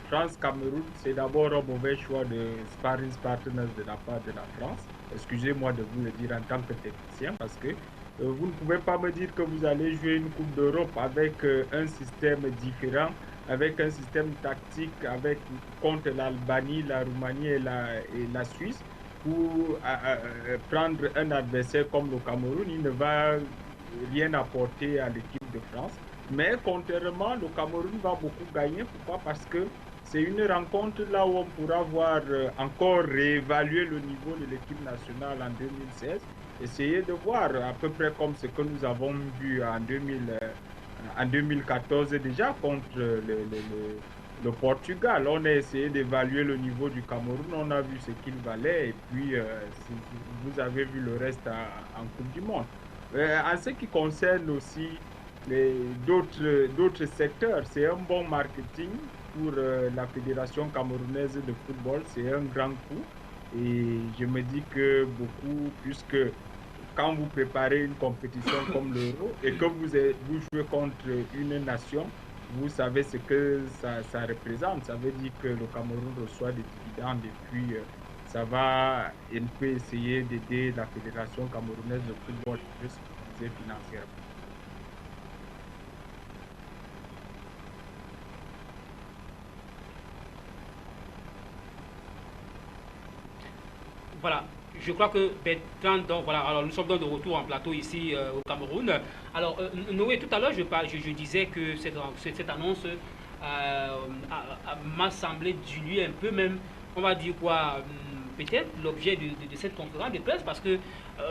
Speaker 2: France-Cameroun, c'est d'abord un mauvais choix de sparring partners de la part de la France. Excusez-moi de vous le dire en tant que technicien, parce que vous ne pouvez pas me dire que vous allez jouer une Coupe d'Europe avec un système différent, avec un système tactique contre l'Albanie, la Roumanie et la Suisse, pour prendre un adversaire comme le Cameroun. Il ne va rien apporter à l'équipe de France. Mais contrairement, le Cameroun va beaucoup gagner. Pourquoi? Parce que c'est une rencontre là où on pourra voir encore réévaluer le niveau de l'équipe nationale en 2016. Essayer de voir à peu près comme ce que nous avons vu en 2014 déjà contre le Portugal. On a essayé d'évaluer le niveau du Cameroun, on a vu ce qu'il valait et puis vous avez vu le reste en Coupe du Monde. En ce qui concerne aussi d'autres secteurs, c'est un bon marketing pour la Fédération camerounaise de football, c'est un grand coup et je me dis que beaucoup, puisque quand vous préparez une compétition comme l'Euro et que vous jouez contre une nation, vous savez ce que ça représente. Ça veut dire que le Cameroun reçoit des dividendes et puis ça va un peu essayer d'aider la Fédération camerounaise de football financièrement.
Speaker 1: Voilà, je crois que Bertrand, donc voilà, alors nous sommes donc de retour en plateau ici au Cameroun. Alors Noé, tout à l'heure je disais que cette annonce m'a semblé diluer un peu même, on va dire quoi, peut-être l'objet de cette conférence de presse, parce que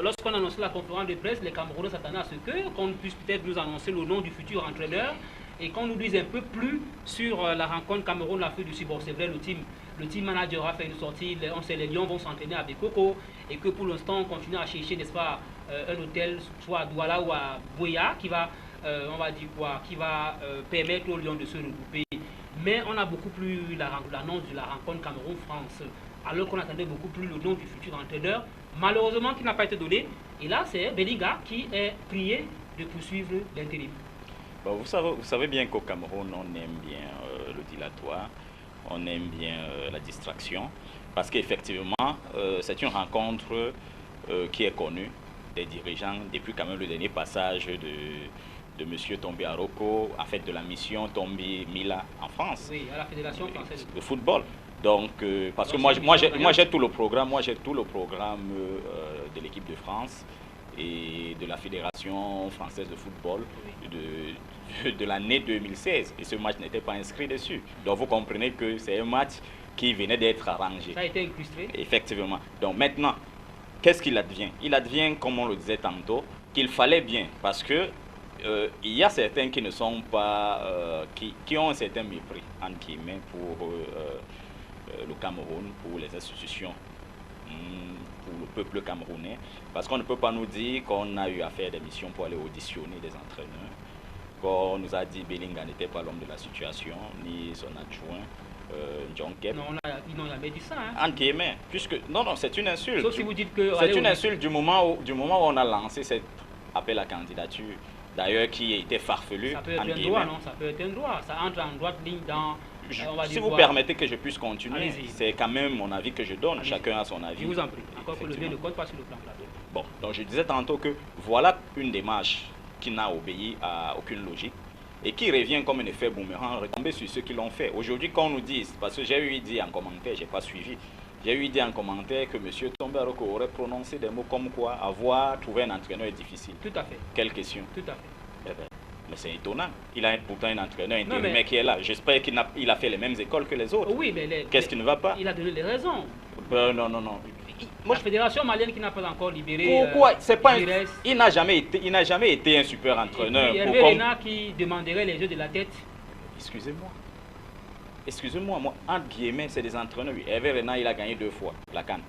Speaker 1: lorsqu'on annonçait la conférence de presse, les Camerounais s'attendaient à ce qu'on puisse peut-être nous annoncer le nom du futur entraîneur et qu'on nous dise un peu plus sur la rencontre Cameroun-Afrique du Sud. Bon, c'est vrai, le team manager a fait une sortie, on sait les Lions vont s'entraîner avec Coco et que pour l'instant on continue à chercher, n'est-ce pas, un hôtel soit à Douala ou à Boya qui va, on va dire quoi, qui va permettre aux Lions de se regrouper. Mais on a beaucoup plus l'annonce de la rencontre Cameroun-France, alors qu'on attendait beaucoup plus le nom du futur entraîneur, malheureusement qui n'a pas été donné. Et là, c'est Bellinga qui est prié de poursuivre l'intérim.
Speaker 3: Bon, vous savez bien qu'au Cameroun, on aime bien le dilatoire, on aime bien la distraction, parce qu'effectivement, c'est une rencontre qui est connue des dirigeants depuis quand même le dernier passage de M. Tombi Aroko, en fait de la mission Tombi Mila en France.
Speaker 1: Oui, à la Fédération française
Speaker 3: de football. Donc, parce que moi j'ai tout le programme, de l'équipe de France et de la Fédération française de football de l'année 2016. Et ce match n'était pas inscrit dessus. Donc vous comprenez que c'est un match qui venait d'être arrangé.
Speaker 1: Ça a été incrusté.
Speaker 3: Effectivement. Donc maintenant, qu'est-ce qu'il advient? Il advient, comme on le disait tantôt, qu'il fallait bien, parce que il y a certains qui ne sont pas, qui ont un certain mépris, entre guillemets, pour le Cameroun, pour les institutions, pour le peuple camerounais, parce qu'on ne peut pas nous dire qu'on a eu à faire des missions pour aller auditionner des entraîneurs, qu'on nous a dit Bellinga n'était pas l'homme de la situation, ni son adjoint, John Kep.
Speaker 1: Non, ils n'ont jamais dit ça.
Speaker 3: Entre guillemets, puisque, non, c'est une insulte.
Speaker 1: Sauf si vous dites que...
Speaker 3: C'est une insulte du moment où on a lancé cet appel à candidature, d'ailleurs qui était farfelu.
Speaker 1: Ça peut être un droit, non? Ça peut être un droit. Ça entre en droite ligne dans...
Speaker 3: Si vous permettez que je puisse continuer, c'est quand même mon avis que je donne. Chacun a son avis.
Speaker 1: Je vous en prie. Encore que le bien ne compte pas sur le plan plateau.
Speaker 3: Bon, donc je disais tantôt que voilà une démarche qui n'a obéi à aucune logique et qui revient comme un effet boomerang, retomber sur ceux qui l'ont fait. Aujourd'hui, quand on nous dit, parce que j'ai eu dit en commentaire, je n'ai pas suivi, j'ai eu dit en commentaire que M. Tombi Aroko aurait prononcé des mots comme quoi avoir trouvé un entraîneur est difficile.
Speaker 1: Tout à fait.
Speaker 3: Quelle question?
Speaker 1: Tout à fait.
Speaker 3: Eh bien, mais c'est étonnant. Il a pourtant un entraîneur intérimaire qui est là. J'espère qu'il a fait les mêmes écoles que les autres.
Speaker 1: Oui, mais
Speaker 3: qu'est-ce qui ne va pas?
Speaker 1: Il a donné les raisons.
Speaker 3: Non.
Speaker 1: La fédération malienne qui n'a pas encore libéré.
Speaker 3: Pourquoi? Il n'a jamais été un super entraîneur.
Speaker 1: Il y avait Rena qui demanderait les yeux de la tête.
Speaker 3: Excusez-moi. excusez-moi, moi, entre guillemets, c'est des entraîneurs. Oui. Hervé Renard, il a gagné 2 fois la CAN.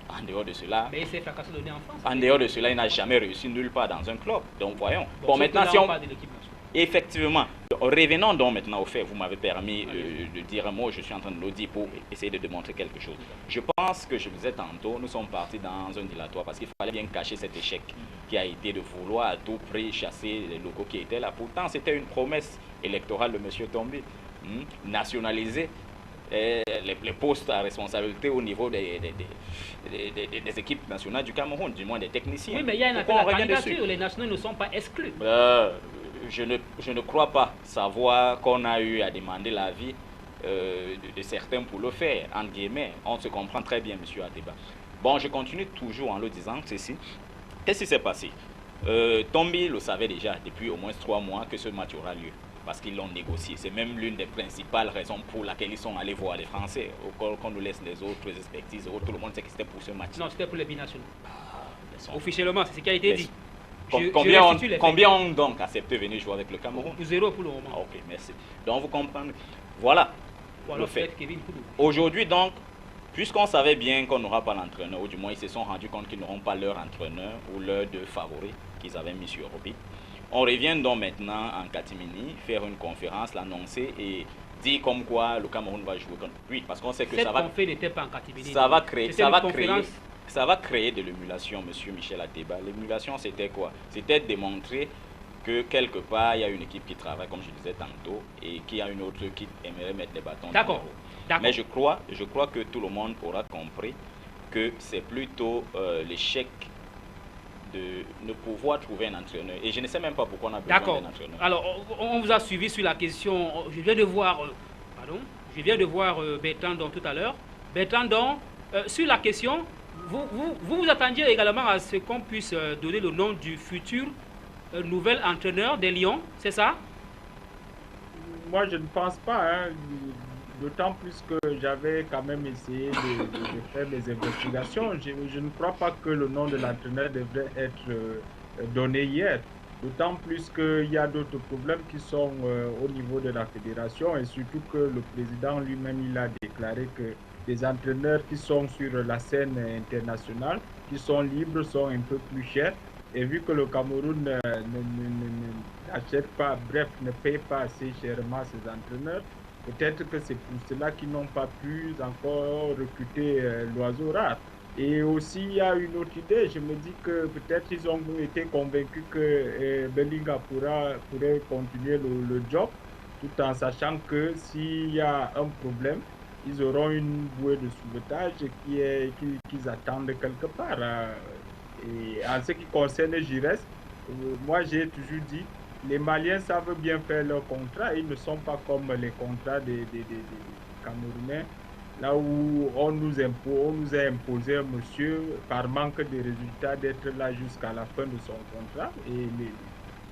Speaker 3: En dehors de cela,
Speaker 1: mais il s'est fracassé donné en France.
Speaker 3: En dehors de cela, il n'a jamais réussi nulle part dans un club. Donc voyons. Bon maintenant,
Speaker 1: là,
Speaker 3: si on...
Speaker 1: parle de l'équipe nationale.
Speaker 3: Effectivement. Revenons donc maintenant au fait. Vous m'avez permis de dire un mot. Je suis en train de le dire pour essayer de démontrer quelque chose. Je pense que je vous disais tantôt, nous sommes partis dans un dilatoire parce qu'il fallait bien cacher cet échec qui a été de vouloir à tout prix chasser les locaux qui étaient là. Pourtant, c'était une promesse électorale de M. Tombi. Nationaliser les postes à responsabilité au niveau des équipes nationales du Cameroun, du moins des techniciens.
Speaker 1: Oui, mais il y a un appel à candidature. Les nationaux ne sont pas exclus.
Speaker 3: Je ne crois pas savoir qu'on a eu à demander l'avis de certains pour le faire, entre guillemets. On se comprend très bien, M. Ateba. Bon, je continue toujours en le disant ceci. Qu'est-ce qui s'est passé? Tombi le savait déjà depuis au moins 3 mois que ce match aura lieu, parce qu'ils l'ont négocié. C'est même l'une des principales raisons pour laquelle ils sont allés voir les Français. Qu'on nous laisse les autres expertises, tout le monde sait que c'était pour ce match.
Speaker 1: Non, c'était pour les binationaux. Officiellement, c'est ce qui a été dit.
Speaker 3: Combien ont donc accepté de venir jouer avec le Cameroun?
Speaker 1: 0 pour le moment.
Speaker 3: Ah, ok, merci. Donc vous comprenez. Voilà le fait. Aujourd'hui donc, puisqu'on savait bien qu'on n'aura pas l'entraîneur, ou du moins ils se sont rendus compte qu'ils n'auront pas leur entraîneur ou leur 2 favoris qu'ils avaient mis sur Europe, on revient donc maintenant en catimini, faire une conférence, l'annoncer et dire comme quoi le Cameroun va jouer contre lui. Parce qu'on sait que ça va créer de l'émulation, monsieur Michel Ateba. L'émulation, c'était quoi? C'était démontrer que quelque part, il y a une équipe qui travaille, comme je disais tantôt, et qu'il y a une autre qui aimerait mettre les bâtons dans les roues. Mais je crois que tout le monde aura compris que c'est plutôt l'échec de ne pouvoir trouver un entraîneur. Et je ne sais même pas pourquoi on a besoin d'un entraîneur.
Speaker 1: Alors, on vous a suivi sur la question. Je viens de voir, Bertrand tout à l'heure. Bertrand, sur la question, vous attendiez également à ce qu'on puisse donner le nom du futur nouvel entraîneur des Lions, c'est ça?
Speaker 2: Moi, je ne pense pas. D'autant plus que j'avais quand même essayé de faire mes investigations. Je ne crois pas que le nom de l'entraîneur devrait être donné hier. D'autant plus qu'il y a d'autres problèmes qui sont au niveau de la fédération et surtout que le président lui-même il a déclaré que les entraîneurs qui sont sur la scène internationale, qui sont libres, sont un peu plus chers. Et vu que le Cameroun n'achète pas, bref, ne paye pas assez chèrement ses entraîneurs, peut-être que c'est pour cela qu'ils n'ont pas pu encore recruter l'oiseau rare. Et aussi, il y a une autre idée. Je me dis que peut-être ils ont été convaincus que Belinga pourrait continuer le job, tout en sachant que s'il y a un problème, ils auront une bouée de sauvetage qu'ils attendent quelque part. Et en ce qui concerne Giresse, moi j'ai toujours dit, les Maliens savent bien faire leur contrat. Ils ne sont pas comme les contrats des Camerounais, là où on nous a imposé un monsieur par manque de résultats d'être là jusqu'à la fin de son contrat. Et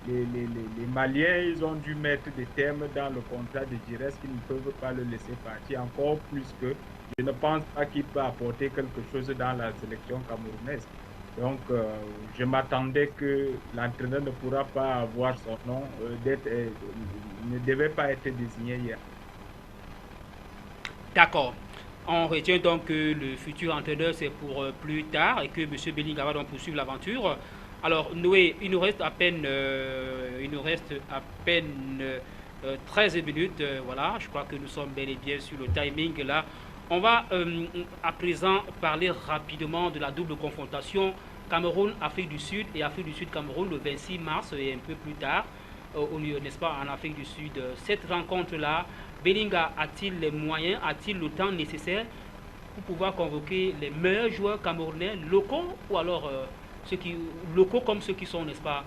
Speaker 2: les Maliens, ils ont dû mettre des termes dans le contrat de Giresse qui ne peuvent pas le laisser partir, encore plus que je ne pense pas qu'il peut apporter quelque chose dans la sélection camerounaise. Donc, je m'attendais que l'entraîneur ne pourra pas avoir son nom, ne devait pas être désigné hier.
Speaker 1: D'accord. On retient donc que le futur entraîneur, c'est pour plus tard et que M. Belinga va donc poursuivre l'aventure. Alors, Noé, il nous reste à peine 13 minutes. Voilà, je crois que nous sommes bel et bien sur le timing là. On va à présent parler rapidement de la double confrontation Cameroun-Afrique du Sud et Afrique du Sud-Cameroun le 26 mars et un peu plus tard, n'est-ce pas, en Afrique du Sud. Cette rencontre-là, Belinga a-t-il les moyens, a-t-il le temps nécessaire pour pouvoir convoquer les meilleurs joueurs camerounais locaux ou alors locaux comme ceux qui sont, n'est-ce pas,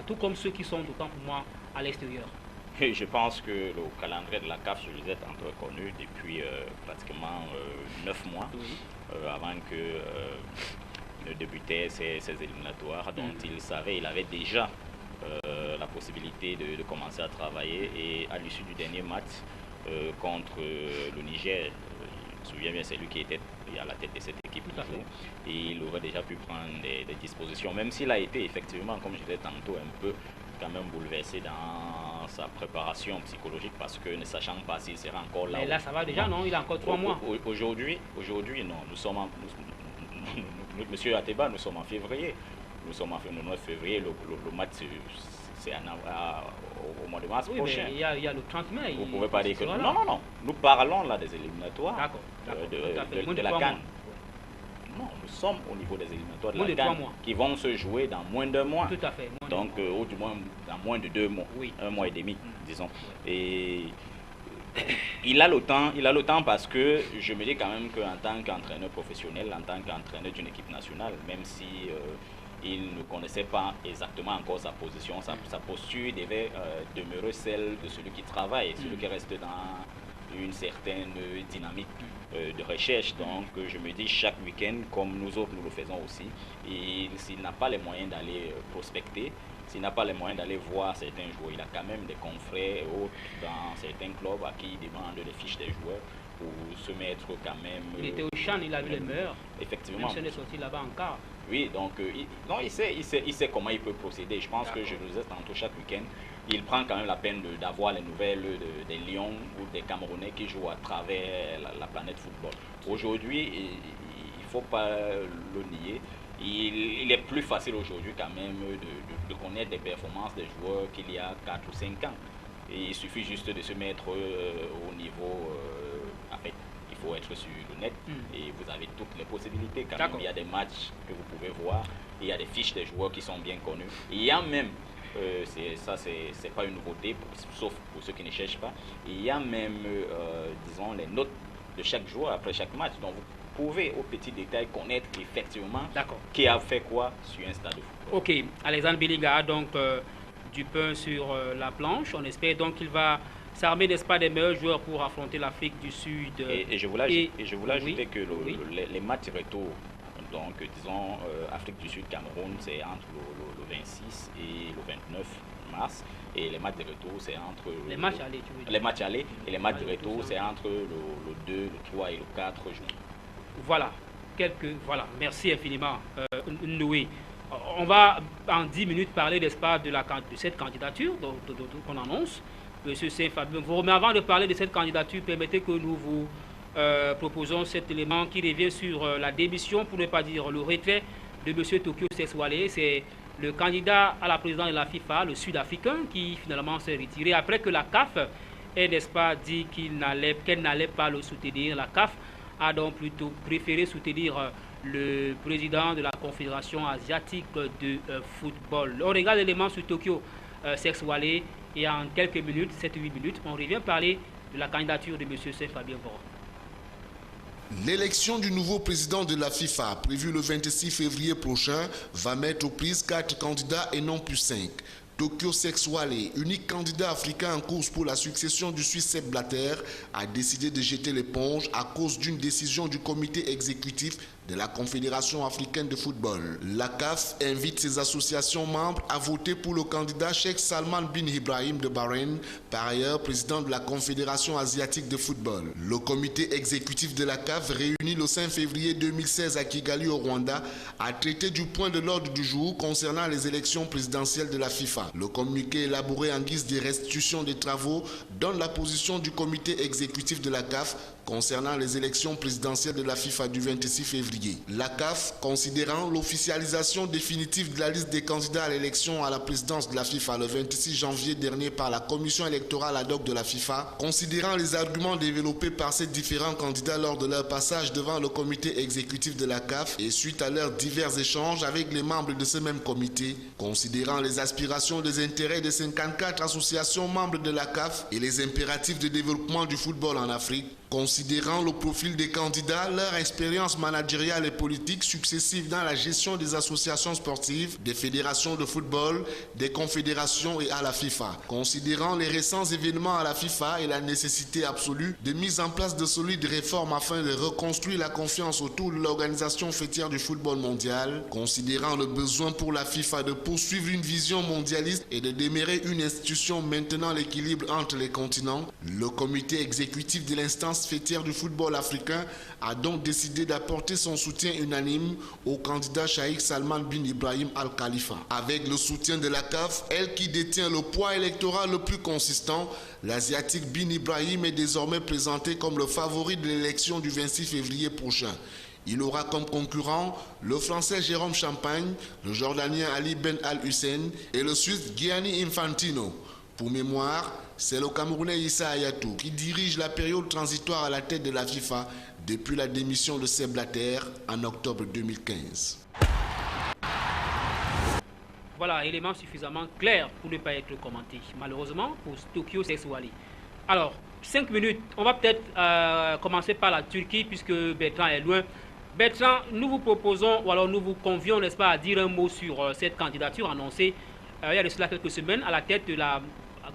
Speaker 1: tout comme ceux qui sont d'autant pour moi à l'extérieur?
Speaker 3: Et je pense que le calendrier de la CAF, je le disais tantôt, est connu depuis pratiquement 9 mois, avant que ne débutaient ces éliminatoires dont il avait déjà la possibilité de commencer à travailler. Et à l'issue du dernier match contre le Niger, je me souviens bien, c'est lui qui était à la tête de cette équipe, et il aurait déjà pu prendre des dispositions, même s'il a été effectivement, comme je disais tantôt, un peu quand même bouleversé dans sa préparation psychologique parce que ne sachant pas s'il sera encore là.
Speaker 1: Mais là, ça va déjà, non? Il a encore 3 mois.
Speaker 3: Aujourd'hui, non. Nous sommes Monsieur Ateba, nous sommes en février. Nous sommes en 9 février. Le match, c'est au mois de mars prochain.
Speaker 1: Mais il y a le 30 mai.
Speaker 3: Vous ne pouvez pas dire que... Non. Nous parlons là des éliminatoires.
Speaker 1: D'accord.
Speaker 3: De la CAN. Non, nous sommes au niveau des éliminatoires de la CAN qui vont se jouer dans moins d'1 mois.
Speaker 1: Tout à fait.
Speaker 3: Donc, ou du moins dans moins de 2 mois.
Speaker 1: Oui.
Speaker 3: 1 mois et demi, disons. Et il a le temps parce que je me dis quand même qu'en tant qu'entraîneur professionnel, en tant qu'entraîneur d'une équipe nationale, même si il ne connaissait pas exactement encore sa position, sa posture devait demeurer celle de celui qui travaille, celui qui reste dans une certaine dynamique de recherche. Donc je me dis chaque week-end, comme nous autres nous le faisons aussi, et s'il n'a pas les moyens d'aller prospecter, s'il n'a pas les moyens d'aller voir certains joueurs, il a quand même des confrères et autres dans certains clubs à qui il demande les fiches des joueurs pour se mettre quand même...
Speaker 1: Il était au Chan, il a vu les meilleurs.
Speaker 3: Effectivement.
Speaker 1: Même si on est sorti là-bas en quart.
Speaker 3: Oui, donc il sait comment il peut procéder. Je pense que je le disais tantôt chaque week-end, il prend quand même la peine d'avoir les nouvelles des Lions ou des Camerounais qui jouent à travers la planète football. Aujourd'hui, il ne faut pas le nier. Il est plus facile aujourd'hui quand même de connaître des performances des joueurs qu'il y a 4 ou 5 ans. Et il suffit juste de se mettre au niveau... en fait, il faut être sur le net et vous avez toutes les possibilités. Quand même, il y a des matchs que vous pouvez voir, il y a des fiches des joueurs qui sont bien connus. Il y a même, c'est pas une nouveauté, sauf pour ceux qui ne cherchent pas, il y a même, disons, les notes de chaque joueur après chaque match. Donc vous pouvez au petit détail connaître effectivement qui a fait quoi sur un stade de football.
Speaker 1: Ok, Alexandre Biliga a donc du pain sur la planche. On espère donc qu'il va s'armer, n'est-ce pas, des meilleurs joueurs pour affronter l'Afrique du Sud.
Speaker 3: Et je voulais ajouter que les matchs retour, donc disons Afrique du Sud, Cameroun, c'est entre le 26 et le 29 mars. Et les matchs de retour, c'est entre...
Speaker 1: Les matchs allés, tu veux dire.
Speaker 3: Les matchs allés et les matchs de retour, c'est entre le 2, le 3 et le 4 juin.
Speaker 1: Voilà, merci infiniment, Louis. On va en 10 minutes parler, n'est-ce pas, de cette candidature qu'on annonce. Monsieur Saint-Fabien, mais avant de parler de cette candidature, permettez que nous vous proposons cet élément qui revient sur la démission, pour ne pas dire le retrait de monsieur Tokyo Sexwale. C'est le candidat à la présidence de la FIFA, le Sud-Africain, qui finalement s'est retiré après que la CAF ait, n'est-ce pas, dit qu'elle n'allait pas le soutenir. La CAF a donc plutôt préféré soutenir le président de la Confédération asiatique de football. On regarde l'élément sur Tokyo Sexwale et en quelques minutes, 7-8 minutes, on revient parler de la candidature de M. Saint-Fabien Vora.
Speaker 7: L'élection du nouveau président de la FIFA, prévue le 26 février prochain, va mettre aux prises 4 candidats et non plus 5. Tokyo Sexwale, unique candidat africain en course pour la succession du Suisse Sepp Blatter, a décidé de jeter l'éponge à cause d'une décision du comité exécutif de la Confédération africaine de football. La CAF invite ses associations membres à voter pour le candidat Sheikh Salman bin Ibrahim de Bahreïn, par ailleurs président de la Confédération asiatique de football. Le comité exécutif de la CAF, réuni le 5 février 2016 à Kigali au Rwanda, a traité du point de l'ordre du jour concernant les élections présidentielles de la FIFA. Le communiqué élaboré en guise de restitution des travaux donne la position du comité exécutif de la CAF concernant les élections présidentielles de la FIFA du 26 février. La CAF, considérant l'officialisation définitive de la liste des candidats à l'élection à la présidence de la FIFA le 26 janvier dernier par la commission électorale ad hoc de la FIFA, considérant les arguments développés par ces différents candidats lors de leur passage devant le comité exécutif de la CAF et suite à leurs divers échanges avec les membres de ce même comité, considérant les aspirations des intérêts des 54 associations membres de la CAF et les impératifs de développement du football en Afrique, considérant le profil des candidats, leur expérience managériale et politique successive dans la gestion des associations sportives, des fédérations de football, des confédérations et à la FIFA, considérant les récents événements à la FIFA et la nécessité absolue de mise en place de solides réformes afin de reconstruire la confiance autour de l'organisation fêtière du football mondial, considérant le besoin pour la FIFA de poursuivre une vision mondialiste et de demeurer une institution maintenant l'équilibre entre les continents, le comité exécutif de l'instance instance fêtière du football africain a donc décidé d'apporter son soutien unanime au candidat Cheikh Salman bin Ibrahim Al Khalifa. Avec le soutien de la CAF, elle qui détient le poids électoral le plus consistant, l'Asiatique bin Ibrahim est désormais présenté comme le favori de l'élection du 26 février prochain. Il aura comme concurrents le Français Jérôme Champagne, le Jordanien Ali Ben Al-Hussein et le Suisse Gianni Infantino. Pour mémoire, c'est le Camerounais Issa Hayatou qui dirige la période transitoire à la tête de la FIFA depuis la démission de Sepp Blatter en octobre 2015.
Speaker 1: Voilà, élément suffisamment clair pour ne pas être commenté, malheureusement, pour Tokyo Sexuali. Alors, 5 minutes, on va peut-être commencer par la Turquie, puisque Bertrand est loin. Bertrand, nous vous proposons, ou alors nous vous convions, n'est-ce pas, à dire un mot sur cette candidature annoncée il y a de cela quelques semaines, à la tête de la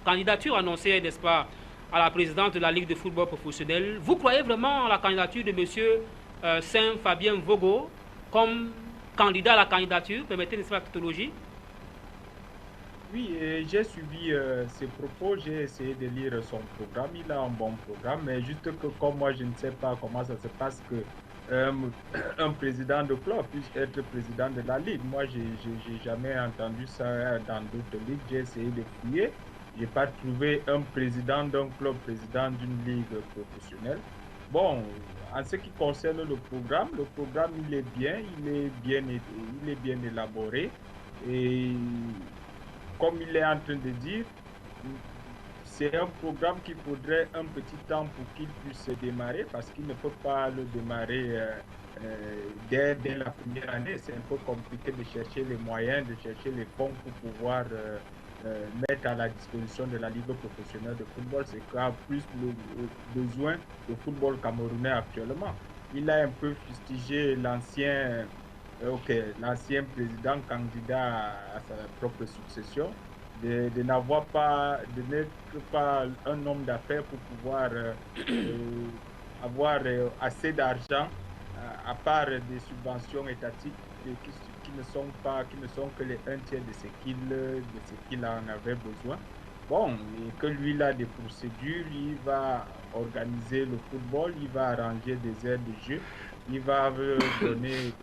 Speaker 1: candidature annoncée, n'est-ce pas, à la présidente de la Ligue de football professionnel. Vous croyez vraiment à la candidature de M. Saint-Fabien Vogo comme candidat à la candidature? Permettez, n'est-ce pas, la tautologie?
Speaker 2: Oui, j'ai suivi ses propos, j'ai essayé de lire son programme. Il a un bon programme, mais juste que comme moi je ne sais pas comment ça se passe que un président de club puisse être président de la ligue. Moi, j'ai jamais entendu ça dans d'autres ligues. J'ai essayé de fouiller. Je n'ai pas trouvé un président d'un club, président d'une ligue professionnelle. Bon, en ce qui concerne le programme il est bien élaboré. Et comme il est en train de dire, c'est un programme qu'il faudrait un petit temps pour qu'il puisse démarrer, parce qu'il ne peut pas le démarrer dès la première année. C'est un peu compliqué de chercher les moyens, de chercher les fonds pour pouvoir mettre à la disposition de la Ligue professionnelle de football. C'est qu'a plus besoin de football camerounais actuellement. Il a un peu fustigé l'ancien président candidat à sa propre succession, de n'être pas un homme d'affaires pour pouvoir avoir assez d'argent, à part des subventions étatiques qui ne sont que les 1/3 de ce qu'il en avait besoin. Bon, et que lui, il a des procédures, il va organiser le football, il va arranger des aires de jeu, il va donner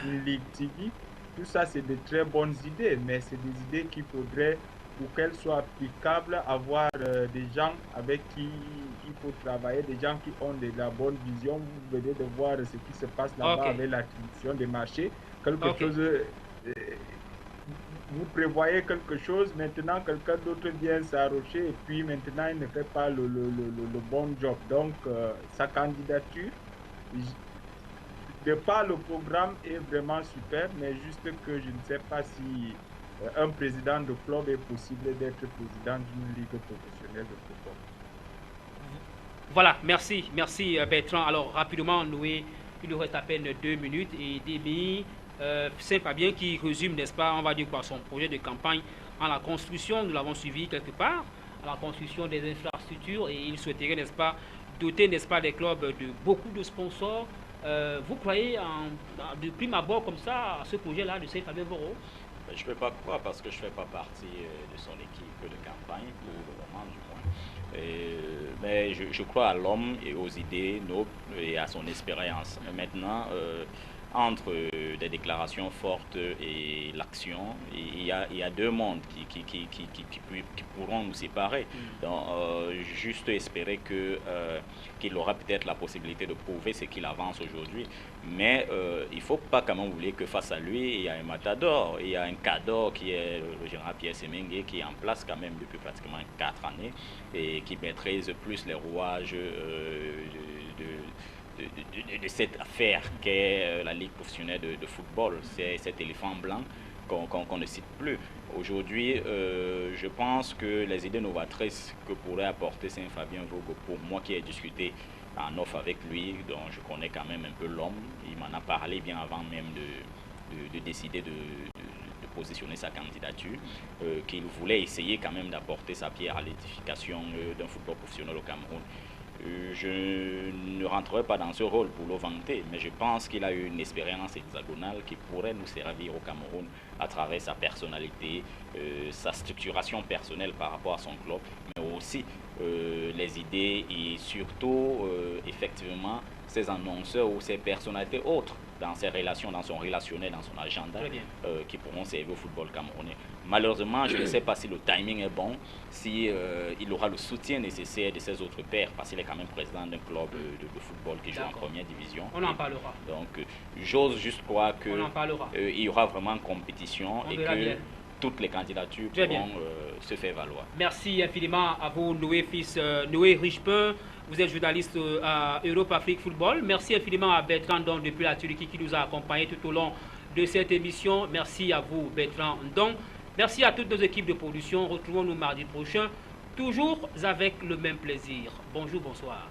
Speaker 2: une ligue TV. Tout ça, c'est de très bonnes idées, mais c'est des idées qu'il faudrait, pour qu'elles soient applicables, avoir des gens avec qui il faut travailler, des gens qui ont de la bonne vision. Vous venez de voir ce qui se passe là-bas avec l'attribution des marchés. Vous prévoyez quelque chose, maintenant quelqu'un d'autre vient s'arrocher et puis maintenant il ne fait pas le bon job. Donc sa candidature, de par le programme, est vraiment super, mais juste que je ne sais pas si un président de club est possible d'être président d'une ligue professionnelle de football.
Speaker 1: Voilà, merci Bertrand. Alors rapidement, Noé, il nous reste à peine 2 minutes et demi. Saint-Fabien qui résume, n'est-ce pas, on va dire quoi, son projet de campagne en la construction, nous l'avons suivi quelque part, à la construction des infrastructures, et il souhaiterait, n'est-ce pas, doter, n'est-ce pas, des clubs de beaucoup de sponsors. Vous croyez de prime abord comme ça à ce projet-là de Saint-Fabien Vogo?
Speaker 3: Je ne peux pas croire parce que je ne fais pas partie de son équipe de campagne, pour le moment du moins. Mais je crois à l'homme et aux idées nobles et à son expérience. Maintenant, entre des déclarations fortes et l'action, il y a deux mondes qui pourront nous séparer. Donc, juste espérer qu'il aura peut-être la possibilité de prouver ce qu'il avance aujourd'hui. Mais il ne faut pas quand même oublier que face à lui, il y a un matador, il y a un cador qui est le général Pierre Semengue, qui est en place quand même depuis pratiquement 4 années et qui maîtrise plus les rouages de cette affaire qu'est la Ligue professionnelle de football. C'est cet éléphant blanc qu'on ne cite plus. Aujourd'hui, je pense que les idées novatrices que pourrait apporter Saint-Fabien Vogo, pour moi qui ai discuté en off avec lui, dont je connais quand même un peu l'homme, il m'en a parlé bien avant même de décider de positionner sa candidature, qu'il voulait essayer quand même d'apporter sa pierre à l'édification d'un football professionnel au Cameroun. je ne rentrerai pas dans ce rôle pour le vanter, mais je pense qu'il a eu une expérience hexagonale qui pourrait nous servir au Cameroun à travers sa personnalité, sa structuration personnelle par rapport à son club, mais aussi les idées et surtout effectivement ses annonceurs ou ses personnalités autres dans ses relations, dans son relationnel, dans son agenda, qui pourront servir au football camerounais. Malheureusement, je ne sais pas si le timing est bon, si il aura le soutien nécessaire de ses autres pairs, parce qu'il est quand même président d'un club de football qui joue en première division.
Speaker 1: On en parlera.
Speaker 3: Donc, j'ose juste croire que il y aura vraiment compétition et que toutes les candidatures pourront se faire valoir.
Speaker 1: Merci infiniment à vous, Noé Richepin. Vous êtes journaliste à Europe Afrique Football. Merci infiniment à Bertrand Ndong depuis la Turquie qui nous a accompagnés tout au long de cette émission. Merci à vous, Bertrand Ndong. Merci à toutes nos équipes de production. Retrouvons-nous mardi prochain, toujours avec le même plaisir. Bonjour, bonsoir.